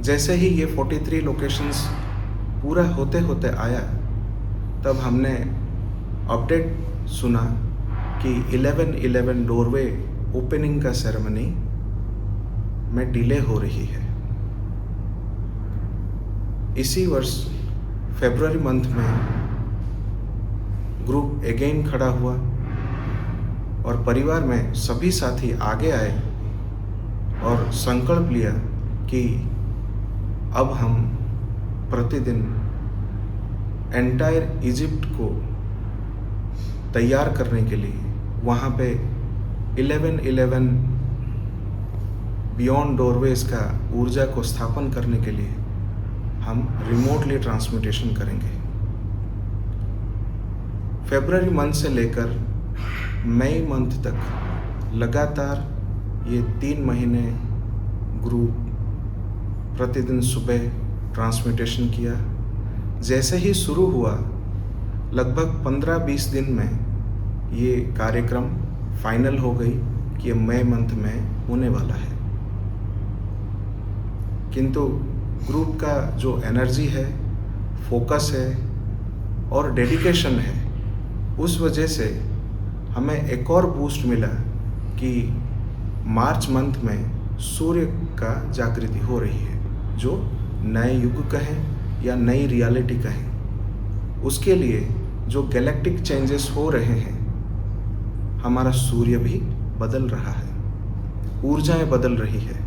[SPEAKER 4] जैसे ही ये 43 लोकेशंस पूरा होते होते आया, तब हमने अपडेट सुना कि 11/11 डोरवे ओपनिंग का सेरेमनी में डिले हो रही है। इसी वर्ष फरवरी मंथ में ग्रुप अगेन खड़ा हुआ, और परिवार में सभी साथी आगे आए और संकल्प लिया कि अब हम प्रतिदिन एंटायर इजिप्ट को तैयार करने के लिए वहाँ पे 11/11 बियॉन्ड डोरवेज का ऊर्जा को स्थापन करने के लिए हम रिमोटली ट्रांसमिटेशन करेंगे। फरवरी मंथ से लेकर मई मंथ तक लगातार ये 3 महीने ग्रुप प्रतिदिन सुबह ट्रांसमिटेशन किया। जैसे ही शुरू हुआ, लगभग 15-20 दिन में ये कार्यक्रम फाइनल हो गई कि मई मंथ में होने वाला है। किंतु ग्रुप का जो एनर्जी है, फोकस है और डेडिकेशन है, उस वजह से हमें एक और बूस्ट मिला कि मार्च मंथ में सूर्य का जागृति हो रही है, जो नए युग कहें या नई रियलिटी कहें। उसके लिए जो गैलेक्टिक चेंजेस हो रहे हैं, हमारा सूर्य भी बदल रहा है, ऊर्जाएं बदल रही है।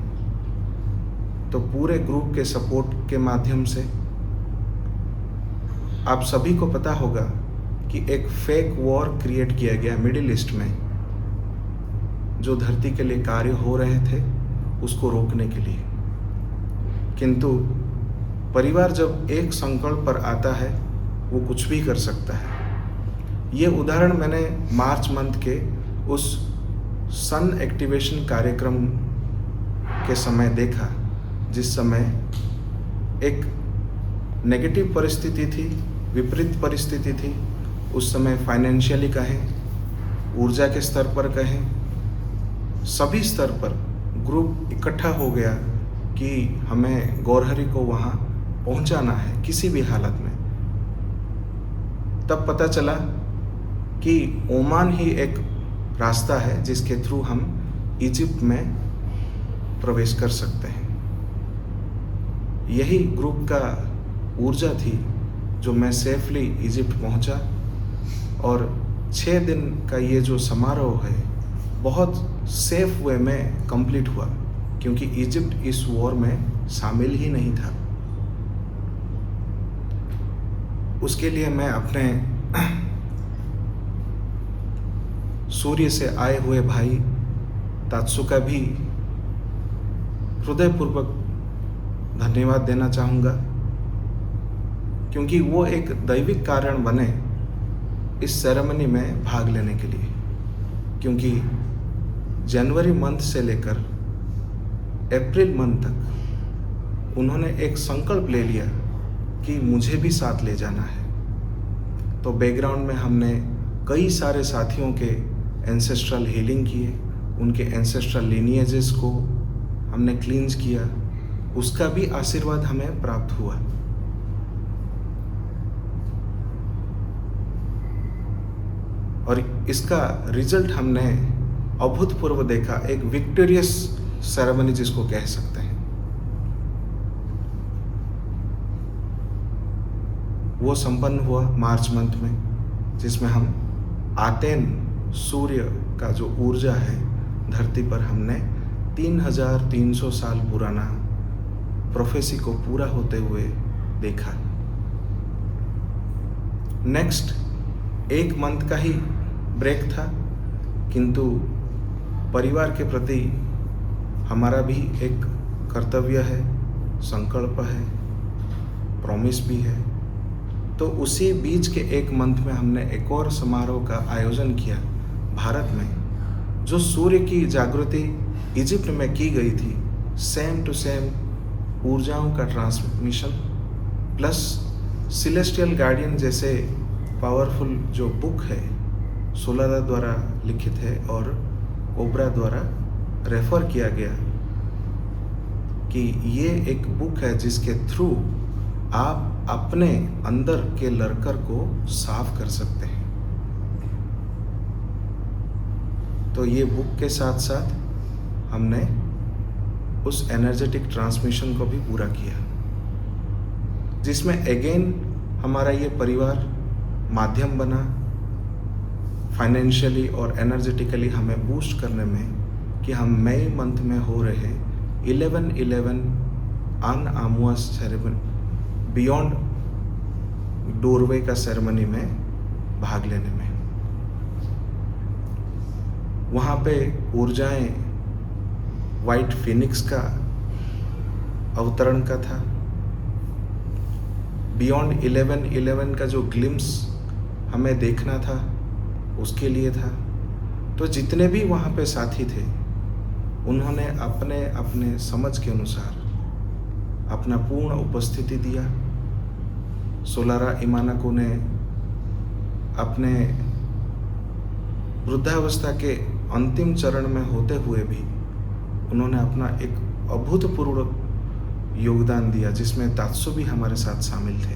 [SPEAKER 4] तो पूरे ग्रुप के सपोर्ट के माध्यम से आप सभी को पता होगा कि एक फेक वॉर क्रिएट किया गया मिडिल ईस्ट में, जो धरती के लिए कार्य हो रहे थे उसको रोकने के लिए। किंतु परिवार जब एक संकल्प पर आता है, वो कुछ भी कर सकता है। ये उदाहरण मैंने मार्च मंथ के उस सन एक्टिवेशन कार्यक्रम के समय देखा, जिस समय एक नेगेटिव परिस्थिति थी, विपरीत परिस्थिति थी। उस समय फाइनेंशियली कहें, ऊर्जा के स्तर पर कहें, सभी स्तर पर ग्रुप इकट्ठा हो गया कि हमें गौरहरी को वहाँ पहुंचाना है किसी भी हालत में, तब पता चला कि ओमान ही एक रास्ता है जिसके थ्रू हम इजिप्ट में प्रवेश कर सकते हैं। यही ग्रुप का ऊर्जा थी जो मैं सेफली इजिप्ट पहुंचा, और 6 दिन का ये जो समारोह है बहुत सेफ वे में कंप्लीट हुआ, क्योंकि इजिप्ट इस वॉर में शामिल ही नहीं था। उसके लिए मैं अपने सूर्य से आए हुए भाई तात्सु का भी हृदयपूर्वक धन्यवाद देना चाहूँगा, क्योंकि वो एक दैविक कारण बने इस सेरेमनी में भाग लेने के लिए। क्योंकि जनवरी मंथ से लेकर अप्रैल मंथ तक उन्होंने एक संकल्प ले लिया कि मुझे भी साथ ले जाना है। तो बैकग्राउंड में हमने कई सारे साथियों के एंसेस्ट्रल हीलिंग किए, उनके एंसेस्ट्रल लिनिएजेस को हमने क्लींस किया, उसका भी आशीर्वाद हमें प्राप्त हुआ। और इसका रिजल्ट हमने अभूतपूर्व देखा, एक विक्टोरियस सेरेमनी जिसको कह सकते हैं। वो संपन्न हुआ मार्च मंथ में, जिसमें हम आतेन सूर्य का जो ऊर्जा है धरती पर हमने 3300 साल पुराना प्रोफेसी को पूरा होते हुए देखा। नेक्स्ट 1 मंथ का ही ब्रेक था, किंतु परिवार के प्रति हमारा भी एक कर्तव्य है, संकल्प है, प्रॉमिस भी है। तो उसी बीच के 1 मंथ में हमने एक और समारोह का आयोजन किया भारत में, जो सूर्य की जागृति इजिप्ट में की गई थी। सेम टू सेम ऊर्जाओं का ट्रांसमिशन प्लस सिलेस्टियल गार्डियन जैसे पावरफुल जो बुक है, सोलारा द्वारा लिखित है और कोबरा द्वारा रेफर किया गया कि ये एक बुक है जिसके थ्रू आप अपने अंदर के लड़कर को साफ कर सकते हैं। तो ये बुक के साथ साथ हमने उस एनर्जेटिक ट्रांसमिशन को भी पूरा किया, जिसमें अगेन हमारा ये परिवार माध्यम बना फाइनेंशियली और एनर्जेटिकली हमें बूस्ट करने में, कि हम मई मंथ में हो रहे 11/11 अनआमुआ सेरेमनी बियॉन्ड डोरवे का सेरेमनी में भाग लेने में। वहाँ पे ऊर्जाएं वाइट फिनिक्स का अवतरण का था। बियॉन्ड 11/11 का जो ग्लिम्स हमें देखना था उसके लिए था। तो जितने भी वहाँ पे साथी थे उन्होंने अपने अपने समझ के अनुसार अपना पूर्ण उपस्थिति दिया। सोलारा इमानाको ने अपने वृद्धावस्था के अंतिम चरण में होते हुए भी उन्होंने अपना एक अभूतपूर्व योगदान दिया, जिसमें तात्सु भी हमारे साथ शामिल थे।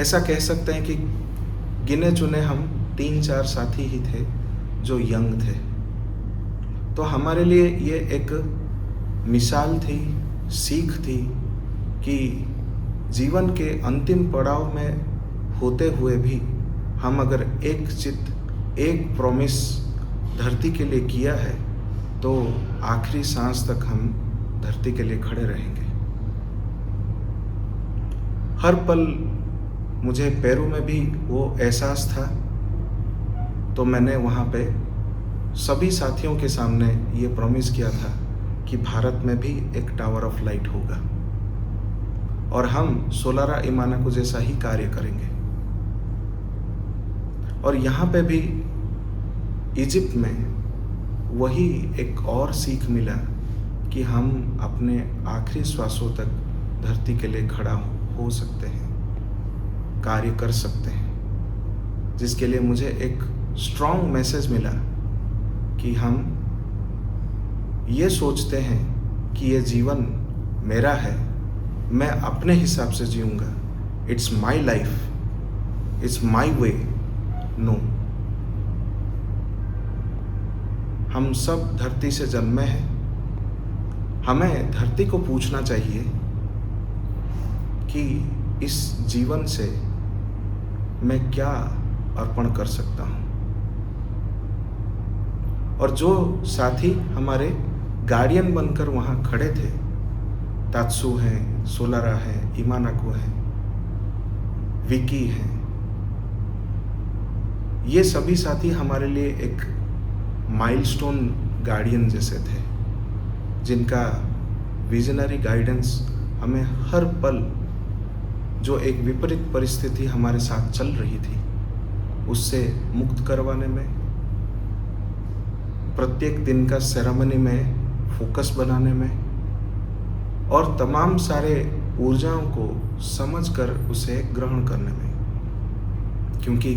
[SPEAKER 4] ऐसा कह सकते हैं कि गिने चुने हम 3-4 साथी ही थे जो यंग थे। तो हमारे लिए ये एक मिसाल थी, सीख थी कि जीवन के अंतिम पड़ाव में होते हुए भी हम अगर एक चित्त, एक प्रॉमिस धरती के लिए किया है तो आखिरी सांस तक हम धरती के लिए खड़े रहेंगे। हर पल मुझे पेरू में भी वो एहसास था, तो मैंने वहाँ पे सभी साथियों के सामने ये प्रॉमिस किया था कि भारत में भी एक टावर ऑफ लाइट होगा और हम सोलारा इमानाको जैसा ही कार्य करेंगे। और यहाँ पे भी इजिप्ट में वही एक और सीख मिला कि हम अपने आखिरी श्वासों तक धरती के लिए खड़ा हो सकते हैं, कार्य कर सकते हैं, जिसके लिए मुझे एक स्ट्रॉन्ग मैसेज मिला कि हम ये सोचते हैं कि ये जीवन मेरा है, मैं अपने हिसाब से जीऊँगा, it's my life, it's my way, no. हम सब धरती से जन्मे हैं। हमें धरती को पूछना चाहिए कि इस जीवन से मैं क्या अर्पण कर सकता हूँ। और जो साथी हमारे गार्डियन बनकर वहाँ खड़े थे, तात्सु हैं, सोलारा हैं, इमानाको हैं, विकी हैं, ये सभी साथी हमारे लिए एक माइलस्टोन गार्डियन जैसे थे, जिनका विजनरी गाइडेंस हमें हर पल जो एक विपरीत परिस्थिति हमारे साथ चल रही थी उससे मुक्त करवाने में, प्रत्येक दिन का सेरेमनी में फोकस बनाने में और तमाम सारे ऊर्जाओं को समझकर उसे ग्रहण करने में। क्योंकि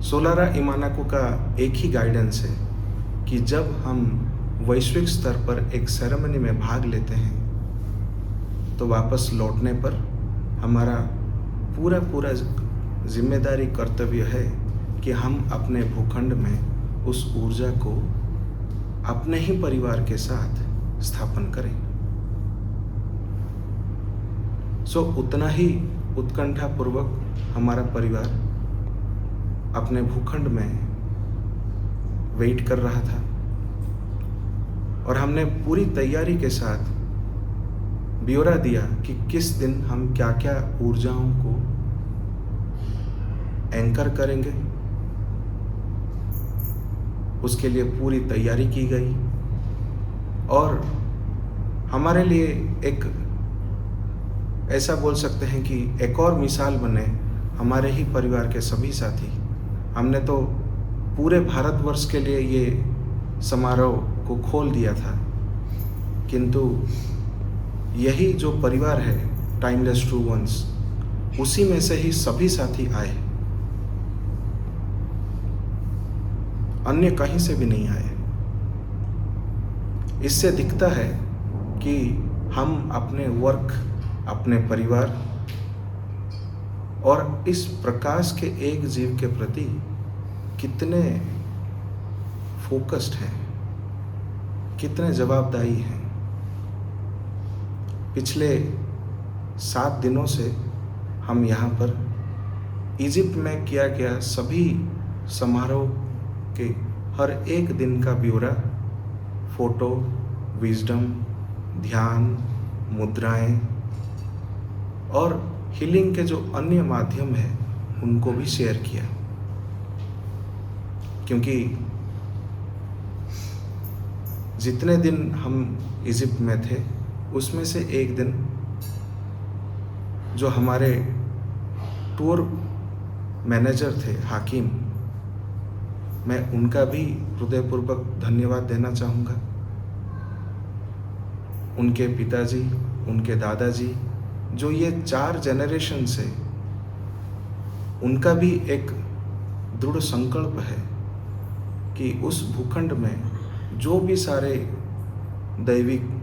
[SPEAKER 4] सोलारा इमानाको का एक ही गाइडेंस है कि जब हम वैश्विक स्तर पर एक सेरेमनी में भाग लेते हैं तो वापस लौटने पर हमारा पूरा जिम्मेदारी कर्तव्य है कि हम अपने भूखंड में उस ऊर्जा को अपने ही परिवार के साथ स्थापन करें। उतना ही उत्कंठापूर्वक हमारा परिवार अपने भूखंड में वेट कर रहा था और हमने पूरी तैयारी के साथ ब्यौरा दिया कि किस दिन हम क्या क्या ऊर्जाओं को एंकर करेंगे। उसके लिए पूरी तैयारी की गई और हमारे लिए एक ऐसा बोल सकते हैं कि एक और मिसाल बने हमारे ही परिवार के सभी साथी। हमने तो पूरे भारतवर्ष के लिए ये समारोह को खोल दिया था, किंतु यही जो परिवार है टाइमलेस ट्रू वंस, उसी में से ही सभी साथी आए, अन्य कहीं से भी नहीं आए। इससे दिखता है कि हम अपने वर्क, अपने परिवार और इस प्रकाश के एक जीव के प्रति कितने फोकस्ड हैं, कितने जवाबदारी हैं। पिछले 7 दिनों से हम यहाँ पर इजिप्ट में किया गया सभी समारोह के हर एक दिन का ब्यौरा, फोटो, विजडम, ध्यान, मुद्राएं और हीलिंग के जो अन्य माध्यम हैं उनको भी शेयर किया। क्योंकि जितने दिन हम इजिप्ट में थे उसमें से एक दिन जो हमारे टूर मैनेजर थे हाकिम, मैं उनका भी हृदयपूर्वक धन्यवाद देना चाहूँगा। उनके पिताजी, उनके दादाजी, जो ये 4 जनरेशन से, उनका भी एक दृढ़ संकल्प है कि उस भूखंड में जो भी सारे दैविक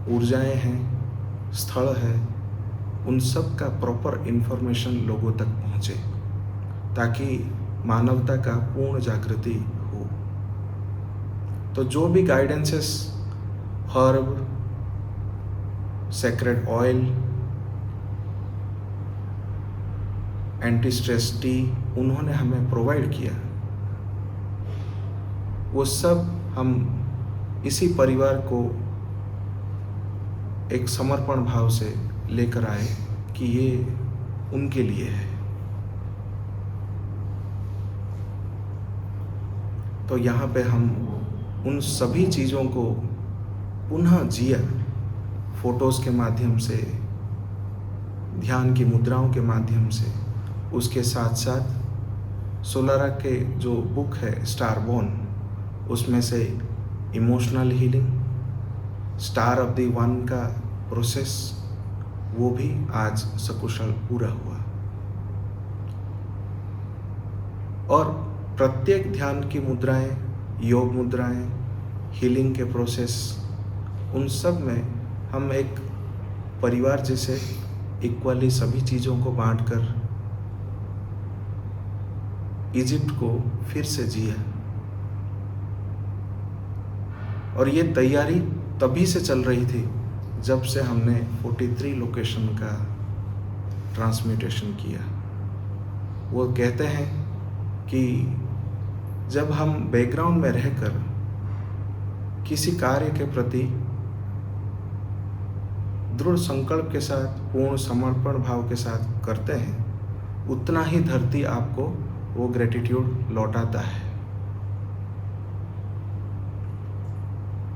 [SPEAKER 4] ऊर्जाएं हैं, स्थल है, उन सब का प्रॉपर इन्फॉर्मेशन लोगों तक पहुँचे ताकि मानवता का पूर्ण जागृति हो। तो जो भी guidances, herb, sacred oil, anti stress tea उन्होंने हमें प्रोवाइड किया, वो सब हम इसी परिवार को एक समर्पण भाव से लेकर आए कि ये उनके लिए है। तो यहाँ पे हम उन सभी चीज़ों को पुनः जिया, फोटोज़ के माध्यम से, ध्यान की मुद्राओं के माध्यम से। उसके साथ साथ सोलारा के जो बुक है स्टारबोर्न, उसमें से emotional healing, star of the one का प्रोसेस, वो भी आज सकुशल पूरा हुआ। और प्रत्येक ध्यान की मुद्राएं, योग मुद्राएं, हीलिंग के प्रोसेस उन सब में हम एक परिवार जैसे इक्वली सभी चीज़ों को बांटकर इजिप्ट को फिर से जिया। और ये तैयारी तभी से चल रही थी जब से हमने 43 लोकेशन का ट्रांसम्यूटेशन किया। वो कहते हैं कि जब हम बैकग्राउंड में रहकर किसी कार्य के प्रति दृढ़ संकल्प के साथ, पूर्ण समर्पण भाव के साथ करते हैं, उतना ही धरती आपको वो ग्रेटिट्यूड लौटाता है।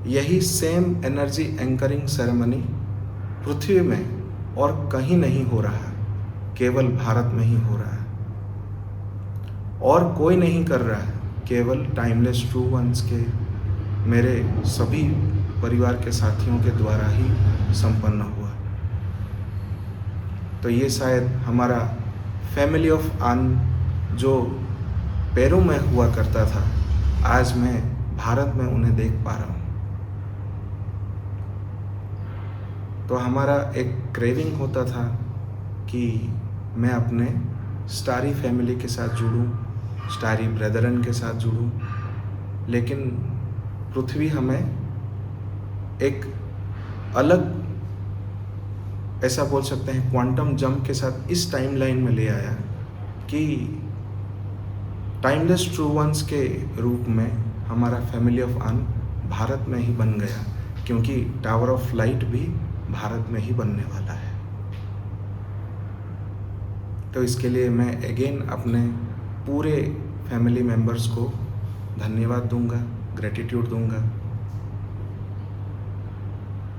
[SPEAKER 4] यही सेम एनर्जी एंकरिंग सेरेमनी पृथ्वी में और कहीं नहीं हो रहा है, केवल भारत में ही हो रहा है। और कोई नहीं कर रहा है, केवल टाइमलेस ट्रू वंस के मेरे सभी परिवार के साथियों के द्वारा ही संपन्न हुआ। तो ये शायद हमारा फैमिली ऑफ आन जो पेरू में हुआ करता था, आज मैं भारत में उन्हें देख पा रहा हूँ। तो हमारा एक क्रेविंग होता था कि मैं अपने स्टारी फैमिली के साथ जुड़ूं, स्टारी ब्रदरन के साथ जुड़ूं, लेकिन पृथ्वी हमें एक अलग, ऐसा बोल सकते हैं, क्वांटम जंप के साथ इस टाइमलाइन में ले आया कि टाइमलेस ट्रू वंस के रूप में हमारा फैमिली ऑफ आन भारत में ही बन गया, क्योंकि टावर ऑफ लाइट भी भारत में ही बनने वाला है। तो इसके लिए मैं अगेन अपने पूरे फैमिली मेंबर्स को धन्यवाद दूंगा, ग्रेटिट्यूड दूंगा।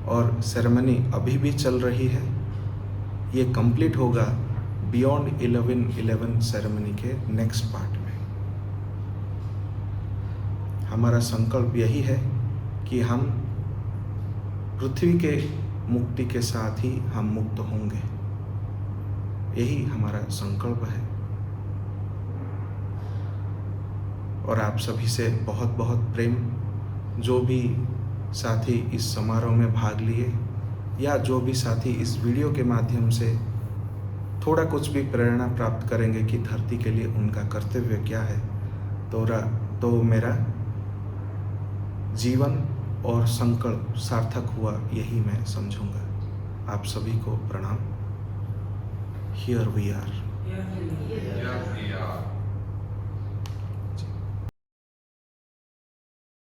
[SPEAKER 4] और सेरेमनी अभी भी चल रही है, ये कंप्लीट होगा बियॉन्ड 11/11 सेरेमनी के नेक्स्ट पार्ट में। हमारा संकल्प यही है कि हम पृथ्वी के मुक्ति के साथ ही हम मुक्त होंगे, यही हमारा संकल्प है। और आप सभी से बहुत बहुत प्रेम। जो भी साथी इस समारोह में भाग लिए या जो भी साथी इस वीडियो के माध्यम से थोड़ा कुछ भी प्रेरणा प्राप्त करेंगे कि धरती के लिए उनका कर्तव्य क्या है, तो मेरा जीवन और संकल्प सार्थक हुआ, यही मैं समझूंगा। आप सभी को प्रणाम। Here we are.